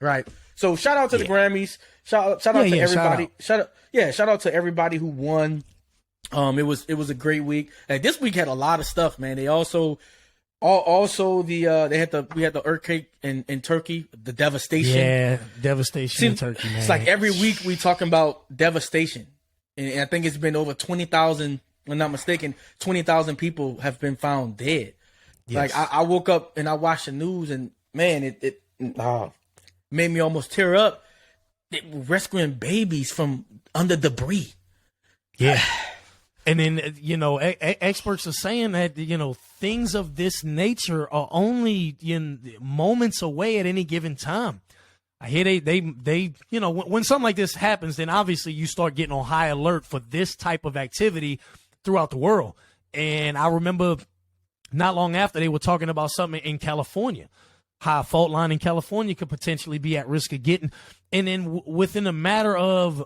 right? So shout out to the Grammys. Shout out to everybody. Shout out to everybody who won. It was a great week. This week had a lot of stuff, man. They also we had the earthquake in Turkey, the devastation. Yeah, devastation in Turkey, man. It's like every week we talking about devastation. And I think it's been over 20,000, if I'm not mistaken, 20,000 people have been found dead. Yes. Like I woke up and I watched the news and man, it made me almost tear up. They were rescuing babies from under debris. Yeah. And then, you know, experts are saying that, you know, things of this nature are only moments away at any given time. I hear they you know, when something like this happens, then obviously you start getting on high alert for this type of activity throughout the world. And I remember not long after they were talking about something in California. How a fault line in California could potentially be at risk of getting. And then within a matter of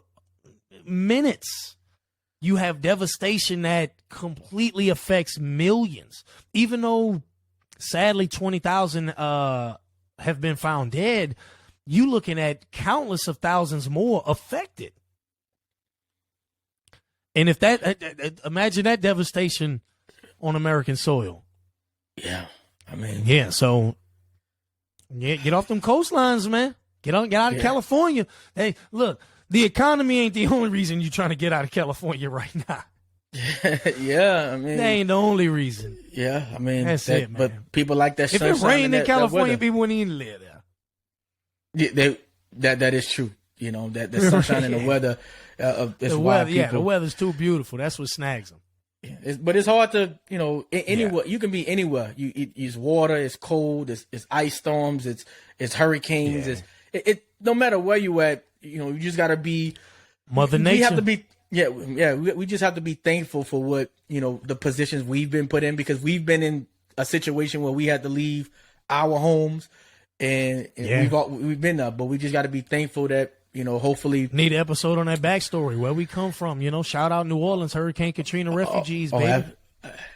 minutes, you have devastation that completely affects millions. Even though, sadly, 20,000 have been found dead, you looking at countless of thousands more affected. And if imagine that devastation on American soil. Yeah, I mean. Yeah, so get off them coastlines, man. Get out of California. Hey, look, the economy ain't the only reason you're trying to get out of California right now. Yeah, I mean. That ain't the only reason. Yeah, I mean. That's it, man. But people like that. If it rained in California, people wouldn't even live there. Yeah, that is true. You know, that the sunshine and the weather. The weather's too beautiful. That's what snags them. Yeah, but it's hard to, you know, anywhere. You can be anywhere. It's water, it's cold, it's ice storms, it's hurricanes. Yeah. It no matter where you at, you know, you just gotta be Mother Nature. We have to be we just have to be thankful for what, you know, the positions we've been put in, because we've been in a situation where we had to leave our homes and we've been there, but we just got to be thankful that, you know, hopefully need an episode on that backstory, where we come from, you know, shout out New Orleans, Hurricane Katrina refugees, baby.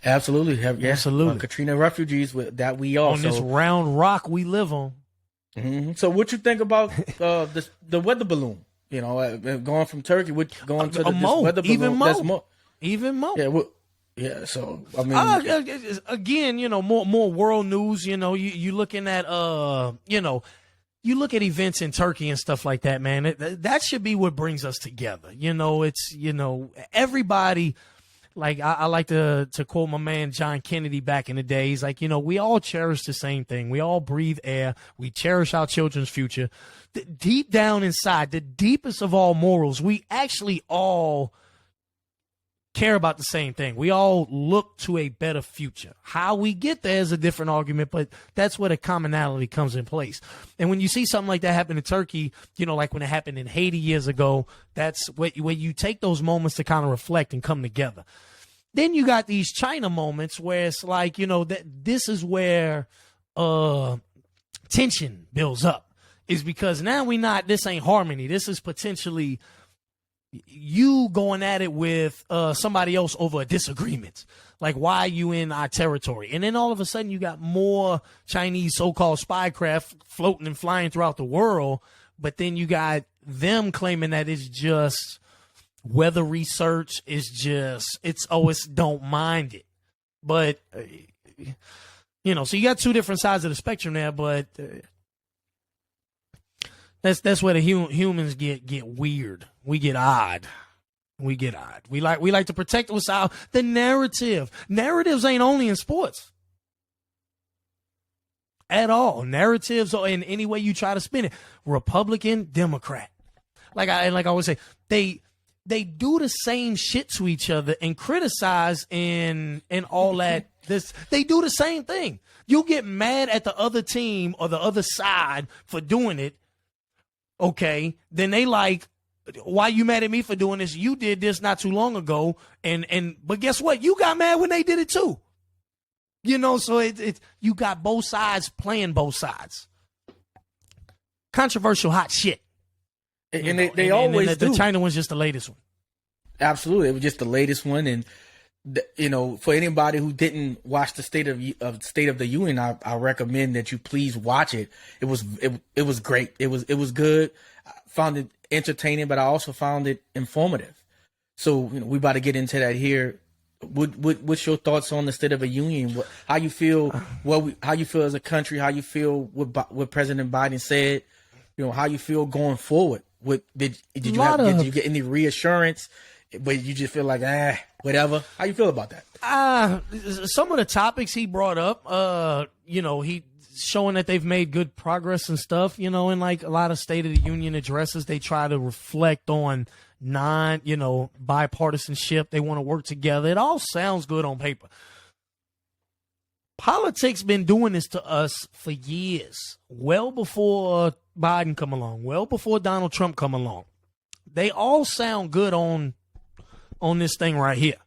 Absolutely. Absolutely. Katrina refugees that we are. On this round rock we live on. Mm-hmm. So what you think about the weather balloon? You know, going from Turkey, going to this weather balloon. Even more. Yeah, yeah. So I mean, again, you know, more world news. You know, you looking at you know, you look at events in Turkey and stuff like that, man. That should be what brings us together. You know, it's, you know, everybody. Like I like to quote my man John Kennedy back in the day. He's like, we all cherish the same thing. We all breathe air. We cherish our children's future. Deep down inside, the deepest of all morals, we actually all care about the same thing. We all look to a better future. How we get there is a different argument, but that's where the commonality comes in place. And when you see something like that happen in Turkey, like when it happened in Haiti years ago, that's where you take those moments to kind of reflect and come together. Then you got these China moments where it's like, that this is where tension builds up, is because now this ain't harmony. This is potentially you going at it with somebody else over a disagreement. Like, why are you in our territory? And then all of a sudden you got more Chinese so-called spy craft floating and flying throughout the world. But then you got them claiming that it's just weather research. It's don't mind it. But, so you got two different sides of the spectrum there, but that's where the humans get weird. We get odd. We like to protect what's out. The narrative. Narratives ain't only in sports at all. Narratives are in any way you try to spin it. Republican, Democrat. Like I always say, they do the same shit to each other and criticize and all that. They do the same thing. You get mad at the other team or the other side for doing it. Okay, then they like, why you mad at me for doing this? You did this not too long ago, but guess what? You got mad when they did it too. So you got both sides playing both sides. Controversial hot shit. And they always do. The China one's just the latest one. Absolutely, it was just the latest one, and for anybody who didn't watch the State of the Union, I recommend that you please watch it. It was great. It was good. I found it entertaining, but I also found it informative. So we about to get into that here. What's your thoughts on the State of the Union? How you feel? How you feel as a country? How you feel what President Biden said? How you feel going forward? Did you get any reassurance? But you just feel like, whatever. How you feel about that? Some of the topics he brought up, he showing that they've made good progress and stuff, and like a lot of State of the Union addresses, they try to reflect on bipartisanship. They want to work together. It all sounds good on paper. Politics been doing this to us for years, well before Biden come along, well before Donald Trump come along. They all sound good on this thing right here.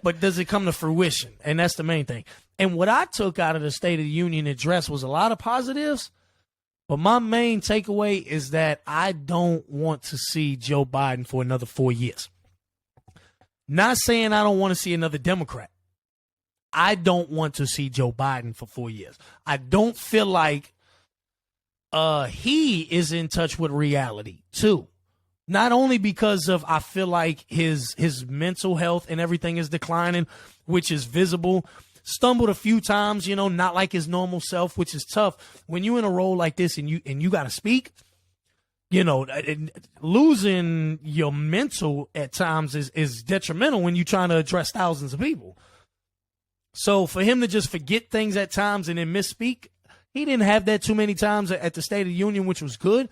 But does it come to fruition? And that's the main thing. And what I took out of the State of the Union address was a lot of positives, but my main takeaway is that I don't want to see Joe Biden for another 4 years. Not saying I don't want to see another Democrat. I don't want to see Joe Biden for 4 years. I don't feel like he is in touch with reality, too. Not only because of I feel like his mental health and everything is declining, which is visible. Stumbled a few times, not like his normal self, which is tough. When you're in a role like this and you got to speak, losing your mental at times is detrimental when you're trying to address thousands of people. So for him to just forget things at times and then misspeak, he didn't have that too many times at the State of the Union, which was good.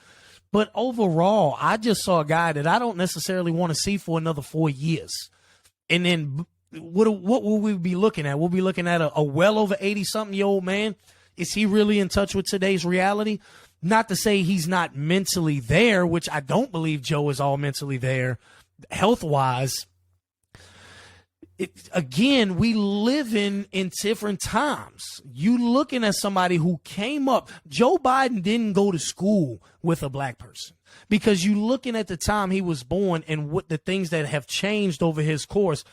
But overall, I just saw a guy that I don't necessarily want to see for another 4 years. And then what will we be looking at? We'll be looking at a well over 80-something-year-old man. Is he really in touch with today's reality? Not to say he's not mentally there, which I don't believe Joe is all mentally there, health-wise. Again, we live in different times. You looking at somebody who came up. Joe Biden didn't go to school with a black person, because you looking at the time he was born and what the things that have changed over his course.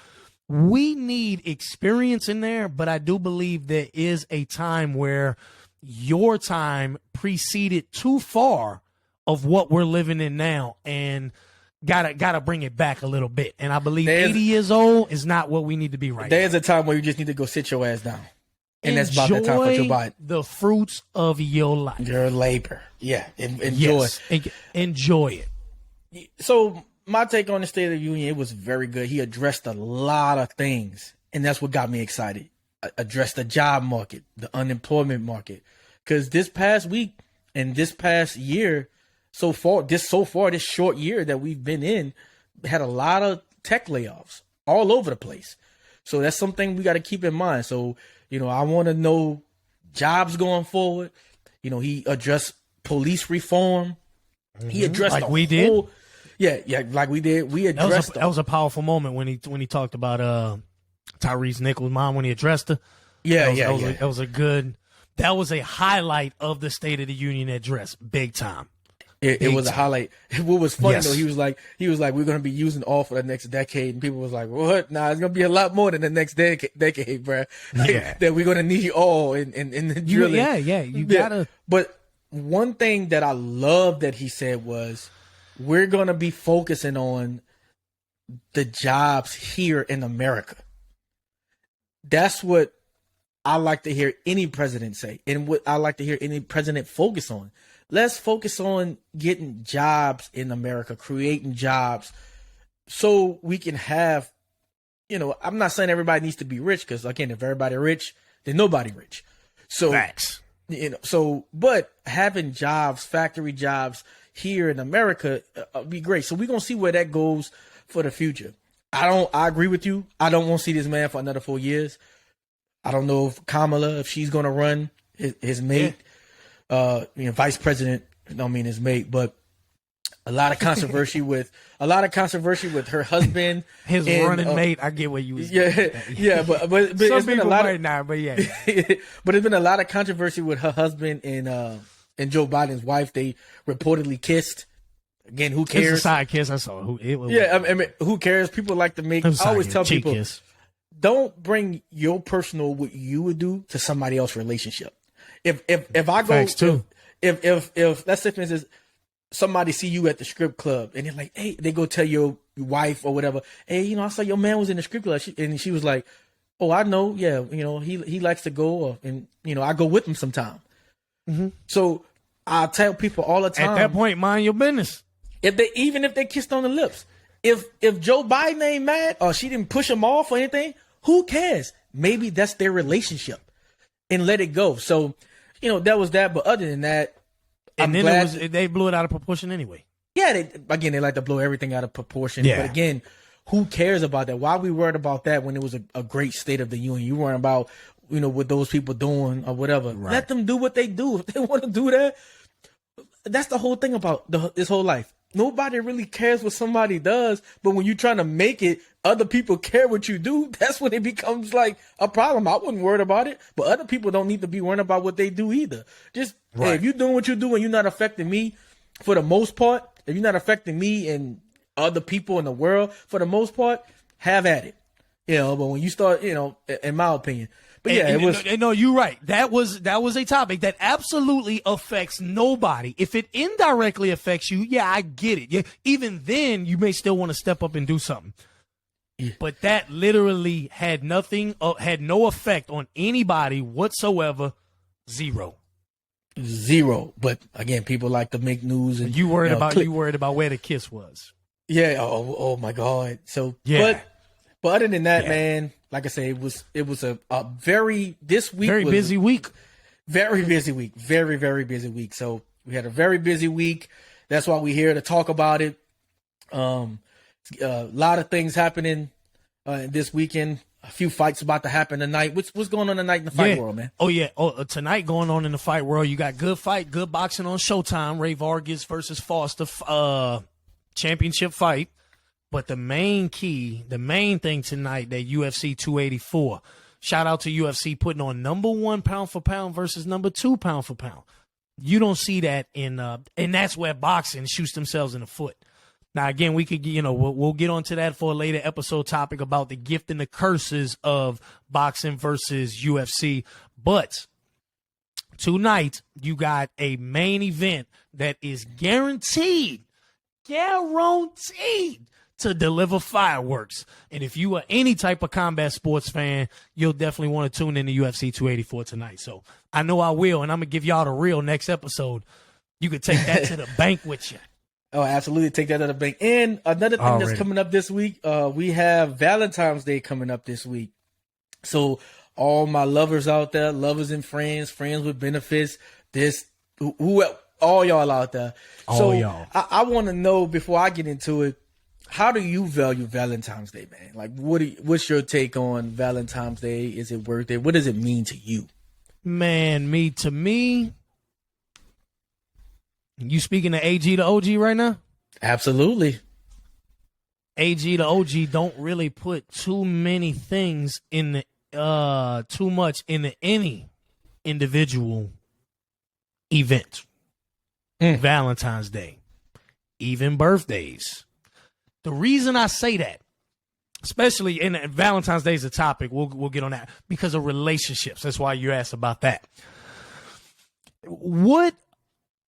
We need experience in there, but I do believe there is a time where your time preceded too far of what we're living in now, and gotta bring it back a little bit. And I believe 80 years old is not what we need to be right now. There's a time where you just need to go sit your ass down. And that's about that time for Joe Biden. The fruits of your life. Your labor. Yeah. Enjoy. Yes. Enjoy it. So my take on the State of the Union, it was very good. He addressed a lot of things, and that's what got me excited. Addressed the job market, the unemployment market, because this past week and this past year, this short year that we've been in, had a lot of tech layoffs all over the place. So that's something we got to keep in mind. So, I want to know jobs going forward. He addressed police reform. He addressed like we did. Yeah, like we did. We addressed that was a powerful moment when he talked about Tyrese Nichols' mom when he addressed her. That was a highlight of the State of the Union address, big time. It was a highlight. What was funny though, he was like, we're gonna be using all for the next decade, and people was like, what? Nah, it's gonna be a lot more than the next decade, bro. That we're gonna need all in the drilling. You gotta. But one thing that I love that he said was, we're gonna be focusing on the jobs here in America. That's what I like to hear any president say, and what I like to hear any president focus on. Let's focus on getting jobs in America, creating jobs, so we can have, I'm not saying everybody needs to be rich, because again, if everybody rich, then nobody rich. So, facts. But having jobs, factory jobs here in America, be great. So we're gonna see where that goes for the future. I agree with you. I don't want to see this man for another 4 years. I don't know if Kamala, if she's gonna run, his mate. Vice president, I don't mean his mate, but a lot of controversy with her husband, his running mate. I get what you was. But it's been a lot right now, but yeah. But it's been a lot of controversy with her husband and Joe Biden's wife. They reportedly kissed. Again, who cares? It's a side kiss. I saw. Who cares? People like to make. I always tell people, don't bring your personal what you would do to somebody else's relationship. If I go if let's say for instance somebody see you at the strip club and they're like, hey, they go tell your wife or whatever, hey, I saw your man was in the strip club, and she was like, oh, I know, yeah, he likes to go, and I go with him sometime. Mm-hmm. So I tell people all the time, at that point, mind your business. If they kissed on the lips, if Joe Biden ain't mad or she didn't push him off or anything, who cares? Maybe that's their relationship, and let it go. So. That was that, but other than that, they blew it out of proportion anyway. Yeah, they like to blow everything out of proportion. Yeah. But again, who cares about that? Why we worried about that when it was a great State of the Union? You weren't about, what those people doing or whatever. Right. Let them do what they do. If they want to do that, that's the whole thing about this whole life. Nobody really cares what somebody does, but when you're trying to make it, other people care what you do. That's when it becomes like a problem. I wouldn't worry about it, but other people don't need to be worrying about what they do either. Just hey, if you're doing what you're doing, you're not affecting me for the most part. If you're not affecting me and other people in the world for the most part, have at it. But when you start, in my opinion. But yeah, it was. No, you're right. That was a topic that absolutely affects nobody. If it indirectly affects you, yeah, I get it. Yeah, even then, you may still want to step up and do something. Yeah. But that literally had no effect on anybody whatsoever. Zero. But again, people like to make news, and you worried about where the kiss was. Yeah. Oh my God. So yeah. But other than that, man, like I say, it was a very busy week. Very busy week. Very, very busy week. So we had a very busy week. That's why we're here to talk about it. A lot of things happening this weekend. A few fights about to happen tonight. What's going on tonight in the fight world, man? Oh, yeah. Tonight going on in the fight world, you got good boxing on Showtime. Ray Vargas versus Foster championship fight. But the main thing tonight, that UFC 284. Shout out to UFC putting on number 1 pound for pound versus number 2 pound for pound. You don't see that and that's where boxing shoots themselves in the foot. Now, again, we could, we'll get onto that for a later episode topic about the gift and the curses of boxing versus UFC. But tonight, you got a main event that is guaranteed to deliver fireworks. And if you are any type of combat sports fan, you'll definitely want to tune in to UFC 284 tonight. So I know I will, and I'm going to give y'all the real next episode. You could take that to the bank with you. Oh, absolutely. Take that to the bank. And another thing that's coming up this week, we have Valentine's Day coming up this week. So all my lovers out there, lovers and friends with benefits, all y'all out there. All y'all. I want to know, before I get into it, how do you value Valentine's Day, man? Like, what's your take on Valentine's Day? Is it worth it? What does it mean to you? Man, to me, you speaking to AG to OG right now? Absolutely. AG to OG don't really put too many things in the too much into any individual event. Valentine's Day, even birthdays. The reason I say that, especially in Valentine's Day is a topic, we'll get on that, because of relationships. That's why you asked about that. What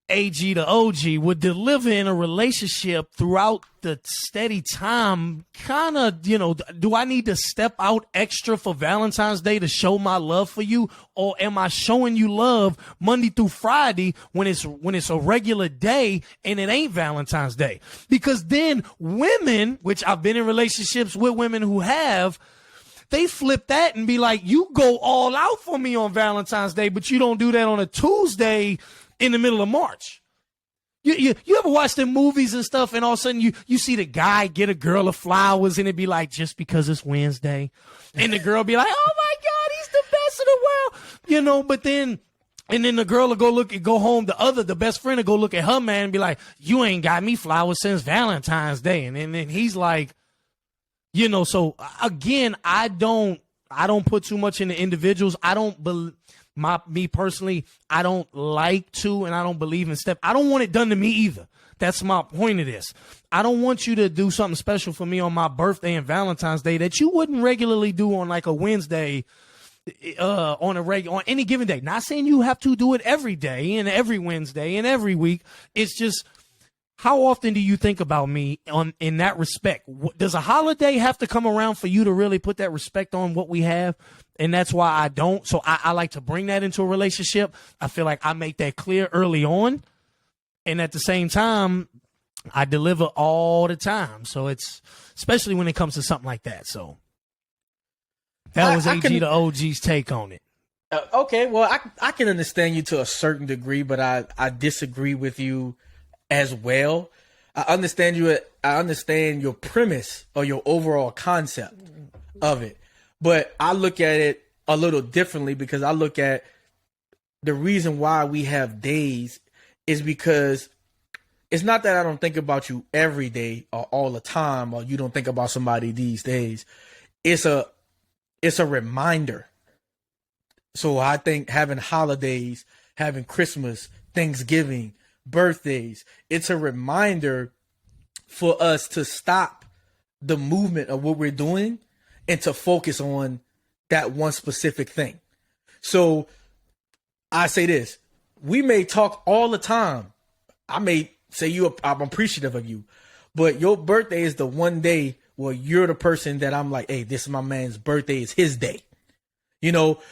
AG to OG would deliver in a relationship throughout the steady time, kind of, do I need to step out extra for Valentine's Day to show my love for you? Or am I showing you love Monday through Friday when it's a regular day and it ain't Valentine's Day? Because then women, which I've been in relationships with women who have, they flip that and be like, you go all out for me on Valentine's Day, but you don't do that on a Tuesday in the middle of March. You ever watch the movies and stuff, and all of a sudden you see the guy get a girl of flowers, and it be like, just because it's Wednesday, and the girl be like, oh my God, he's the best in the world, but then, and then the girl will go home, the best friend will go look at her man and be like, you ain't got me flowers since Valentine's Day, and then he's like, so again, I don't put too much into individuals. I don't believe. Me personally, I don't like to, and I don't believe in step. I don't want it done to me either. That's my point of this. I don't want you to do something special for me on my birthday and Valentine's Day that you wouldn't regularly do on like a Wednesday, on any given day. Not saying you have to do it every day and every Wednesday and every week. It's just, how often do you think about me in that respect? Does a holiday have to come around for you to really put that respect on what we have? And that's why I don't. So I like to bring that into a relationship. I feel like I make that clear early on. And at the same time, I deliver all the time. So it's, especially when it comes to something like that. So that was AG to OG's take on it. Okay, well, I can understand you to a certain degree, but I disagree with you as well. I understand you. I understand your premise or your overall concept of it. But I look at it a little differently, because I look at the reason why we have days is because it's not that I don't think about you every day or all the time, or you don't think about somebody these days. It's a reminder. So I think having holidays, having Christmas, Thanksgiving, birthdays, it's a reminder for us to stop the movement of what we're doing and to focus on that one specific thing. So I say this, we may talk all the time. I may say I'm appreciative of you, but your birthday is the one day where you're the person that I'm like, hey, this is my man's birthday. It's his day.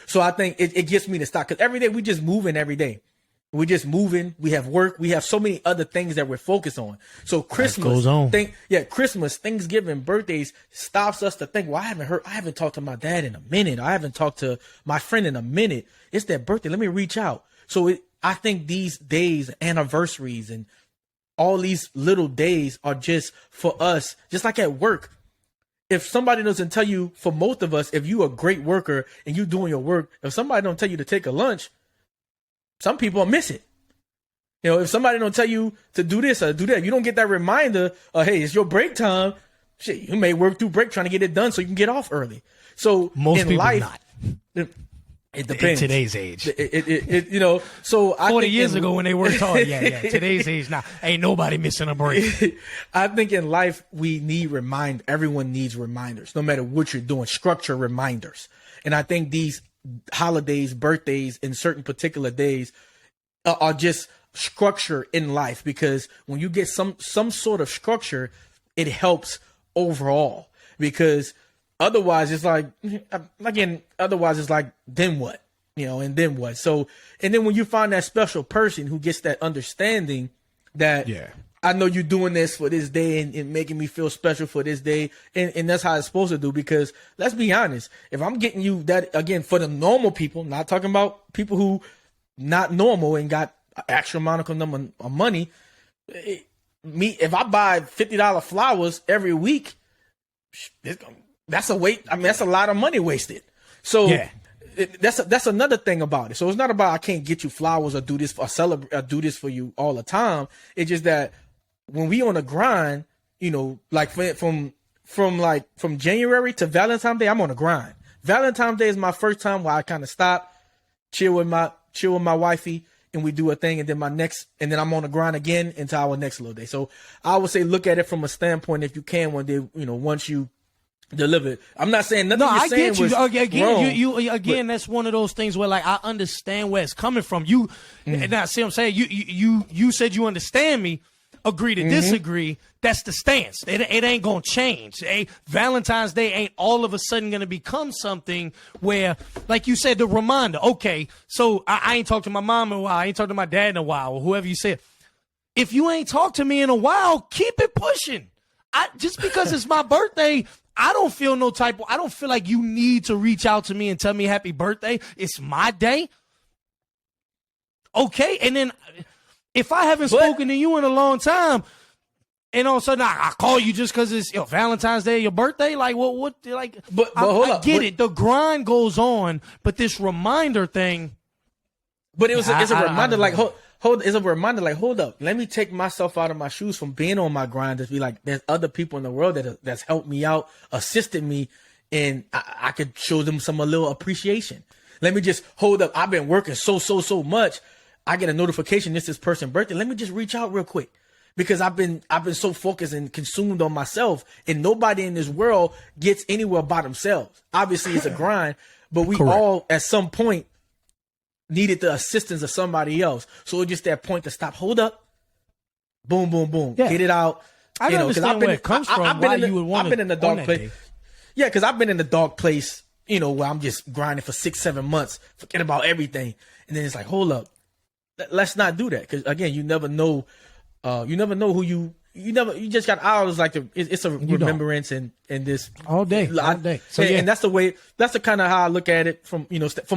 So I think it gets me to stop, because every day we just moving every day. We're just moving. We have work. We have so many other things that we're focused on. So Christmas goes on. Christmas, Thanksgiving, birthdays stops us to think, well, I haven't talked to my dad in a minute. I haven't talked to my friend in a minute. It's their birthday. Let me reach out. So I think these days, anniversaries, and all these little days are just for us, just like at work. If somebody doesn't tell you, for most of us, if you a great worker and you doing your work, if somebody don't tell you to take a lunch, some people miss it. If somebody don't tell you to do this or do that, you don't get that reminder of, hey, it's your break time. Shit, you may work through break trying to get it done so you can get off early. So most in people life, not. It depends. In today's age. So I 40 think years ago when they worked hard. Yeah. Today's age now. Ain't nobody missing a break. I think in life we need everyone needs reminders, no matter what you're doing, structure reminders. And I think these holidays, birthdays, and certain particular days are just structure in life, because when you get some sort of structure, it helps overall, because otherwise it's like, then what, and then what? So, and then when you find that special person who gets that understanding that, I know you're doing this for this day and making me feel special for this day. And that's how it's supposed to do, because let's be honest, if I'm getting you that, again, for the normal people, not talking about people who not normal and got an astronomical number of money, if I buy $50 flowers every week, that's a wait. I mean, that's a lot of money wasted. So yeah. That's another thing about it. So it's not about I can't get you flowers or do this or celebrate or do this for you all the time. It's just that when we on a grind, you know, like from January to Valentine's Day, I'm on a grind. Valentine's Day is my first time where I kind of stop, chill with my wifey, and we do a thing, and then and then I'm on the grind again until our next little day. So I would say look at it from a standpoint, if you can, one day, you know, once you deliver it. I'm not saying nothing. No, I get you. Again, that's one of those things where, like, I understand where it's coming from. Now, see what I'm saying? You said you understand me. Agree to disagree. That's the stance. It ain't gonna change. Valentine's Day ain't all of a sudden gonna become something where, like you said, the reminder. Okay, so I ain't talked to my mom in a while. I ain't talked to my dad in a while, or whoever you said. If you ain't talked to me in a while, keep it pushing. Just because it's my birthday, I don't feel I don't feel like you need to reach out to me and tell me happy birthday. It's my day. Okay, and then if I haven't spoken to you in a long time, and all of a sudden I call you just because it's Valentine's Day, your birthday, like what? Like, but hold up. I get it. The grind goes on, but this reminder thing. But it's a reminder, like it's a reminder, like, hold up, let me take myself out of my shoes from being on my grind. To be like, there's other people in the world that's helped me out, assisted me, and I could show them a little appreciation. Let me just hold up. I've been working so much. I get a notification, this person's birthday. Let me just reach out real quick, because I've been so focused and consumed on myself, and nobody in this world gets anywhere by themselves. Obviously, it's a grind, but we all at some point needed the assistance of somebody else. So it's just that point to stop. Hold up. Boom, boom, boom. Yeah. Get it out. I don't understand where it comes from. I've been in the dark place. Yeah, because I've been in the dark place, you know, where I'm just grinding for 6-7 months, forget about everything, and then it's like, hold up. Let's not do that, because again, you never know who you just got hours, like it's a remembrance and this all day. So yeah, and that's the kind of how I look at it from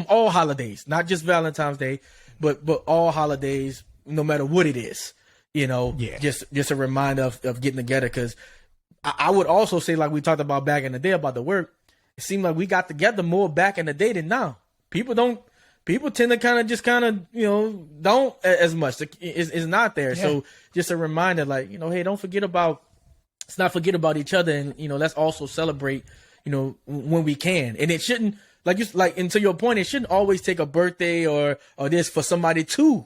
all holidays, not just Valentine's Day, but all holidays, no matter what it is, you know. Yeah. Just a reminder of getting together, because I would also say, like we talked about back in the day about the work, it seemed like we got together more back in the day than now. People tend to you know, don't as much. It's not there. Yeah. So just a reminder, like, you know, hey, let's not forget about each other. And, you know, let's also celebrate, you know, when we can. And it shouldn't, and to your point, it shouldn't always take a birthday or this for somebody to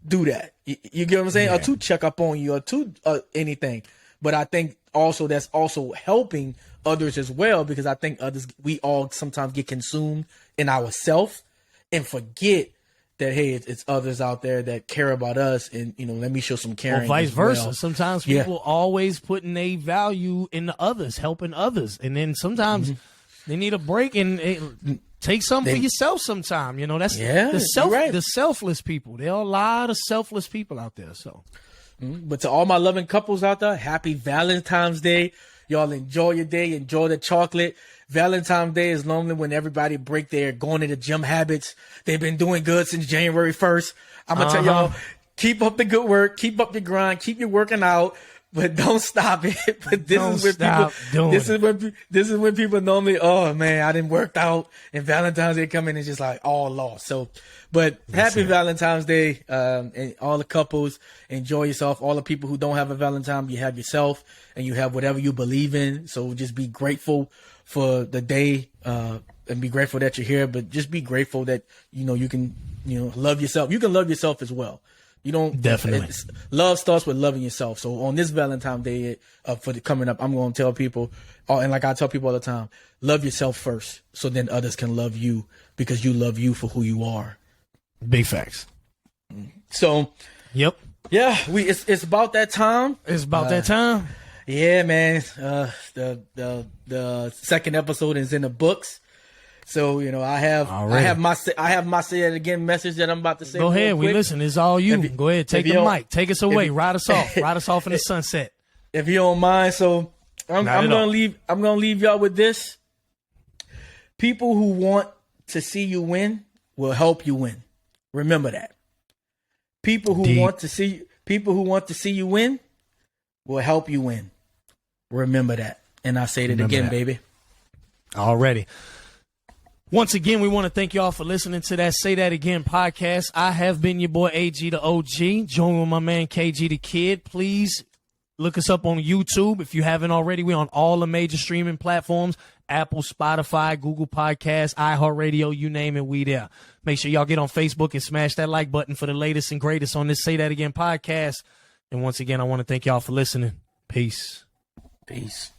do that. You get what I'm saying? Yeah. Or to check up on you, or to anything. But I think also that's also helping others as well, because I think we all sometimes get consumed in ourselves and forget that, hey, it's others out there that care about us, and, you know, let me show some caring. Or vice versa. Well. Sometimes people always putting a value in the others, helping others, and then sometimes they need a break and take something for yourself. Sometime, you know, that's the selfless people. There are a lot of selfless people out there. So, but to all my loving couples out there, happy Valentine's Day. Y'all enjoy your day, enjoy the chocolate. Valentine's Day is normally when everybody break their going into gym habits. They've been doing good since January 1st. I'm going to tell y'all, keep up the good work, keep up the grind, keep you working out, but don't stop it. But this is when people normally, oh man, I didn't work out, and Valentine's Day come in and just like all lost. So, but happy Valentine's Day, and all the couples, enjoy yourself. All the people who don't have a Valentine, you have yourself, and you have whatever you believe in. So just be grateful for the day, and be grateful that you're here, but just be grateful that, you know, you can, you know, love yourself. You can love yourself as well. You don't definitely. Love starts with loving yourself. So on this Valentine's Day for the coming up, I'm going to tell people, and like I tell people all the time, love yourself first, so then others can love you, because you love you for who you are. Big facts. So, yep, yeah, it's about that time. It's about that time. Yeah, man. The second episode is in the books. So, you know, I have my say it again message that I'm about to say. Go ahead. We listen. It's all you. Go ahead. Take the mic. Take us away. Ride us off. Ride us off in the sunset. If you don't mind. So I'm gonna leave y'all with this. People who want to see you win will help you win. Remember that. People who want to see you win will help you win. Remember that. And I say it again, baby. Already. Once again, we want to thank y'all for listening to that Say That Again podcast. I have been your boy AG the OG, joined with my man KG the Kid. Please look us up on YouTube. If you haven't already, we're on all the major streaming platforms, Apple, Spotify, Google Podcasts, iHeartRadio, you name it, we there. Make sure y'all get on Facebook and smash that like button for the latest and greatest on this Say That Again podcast. And once again, I want to thank y'all for listening. Peace. Peace.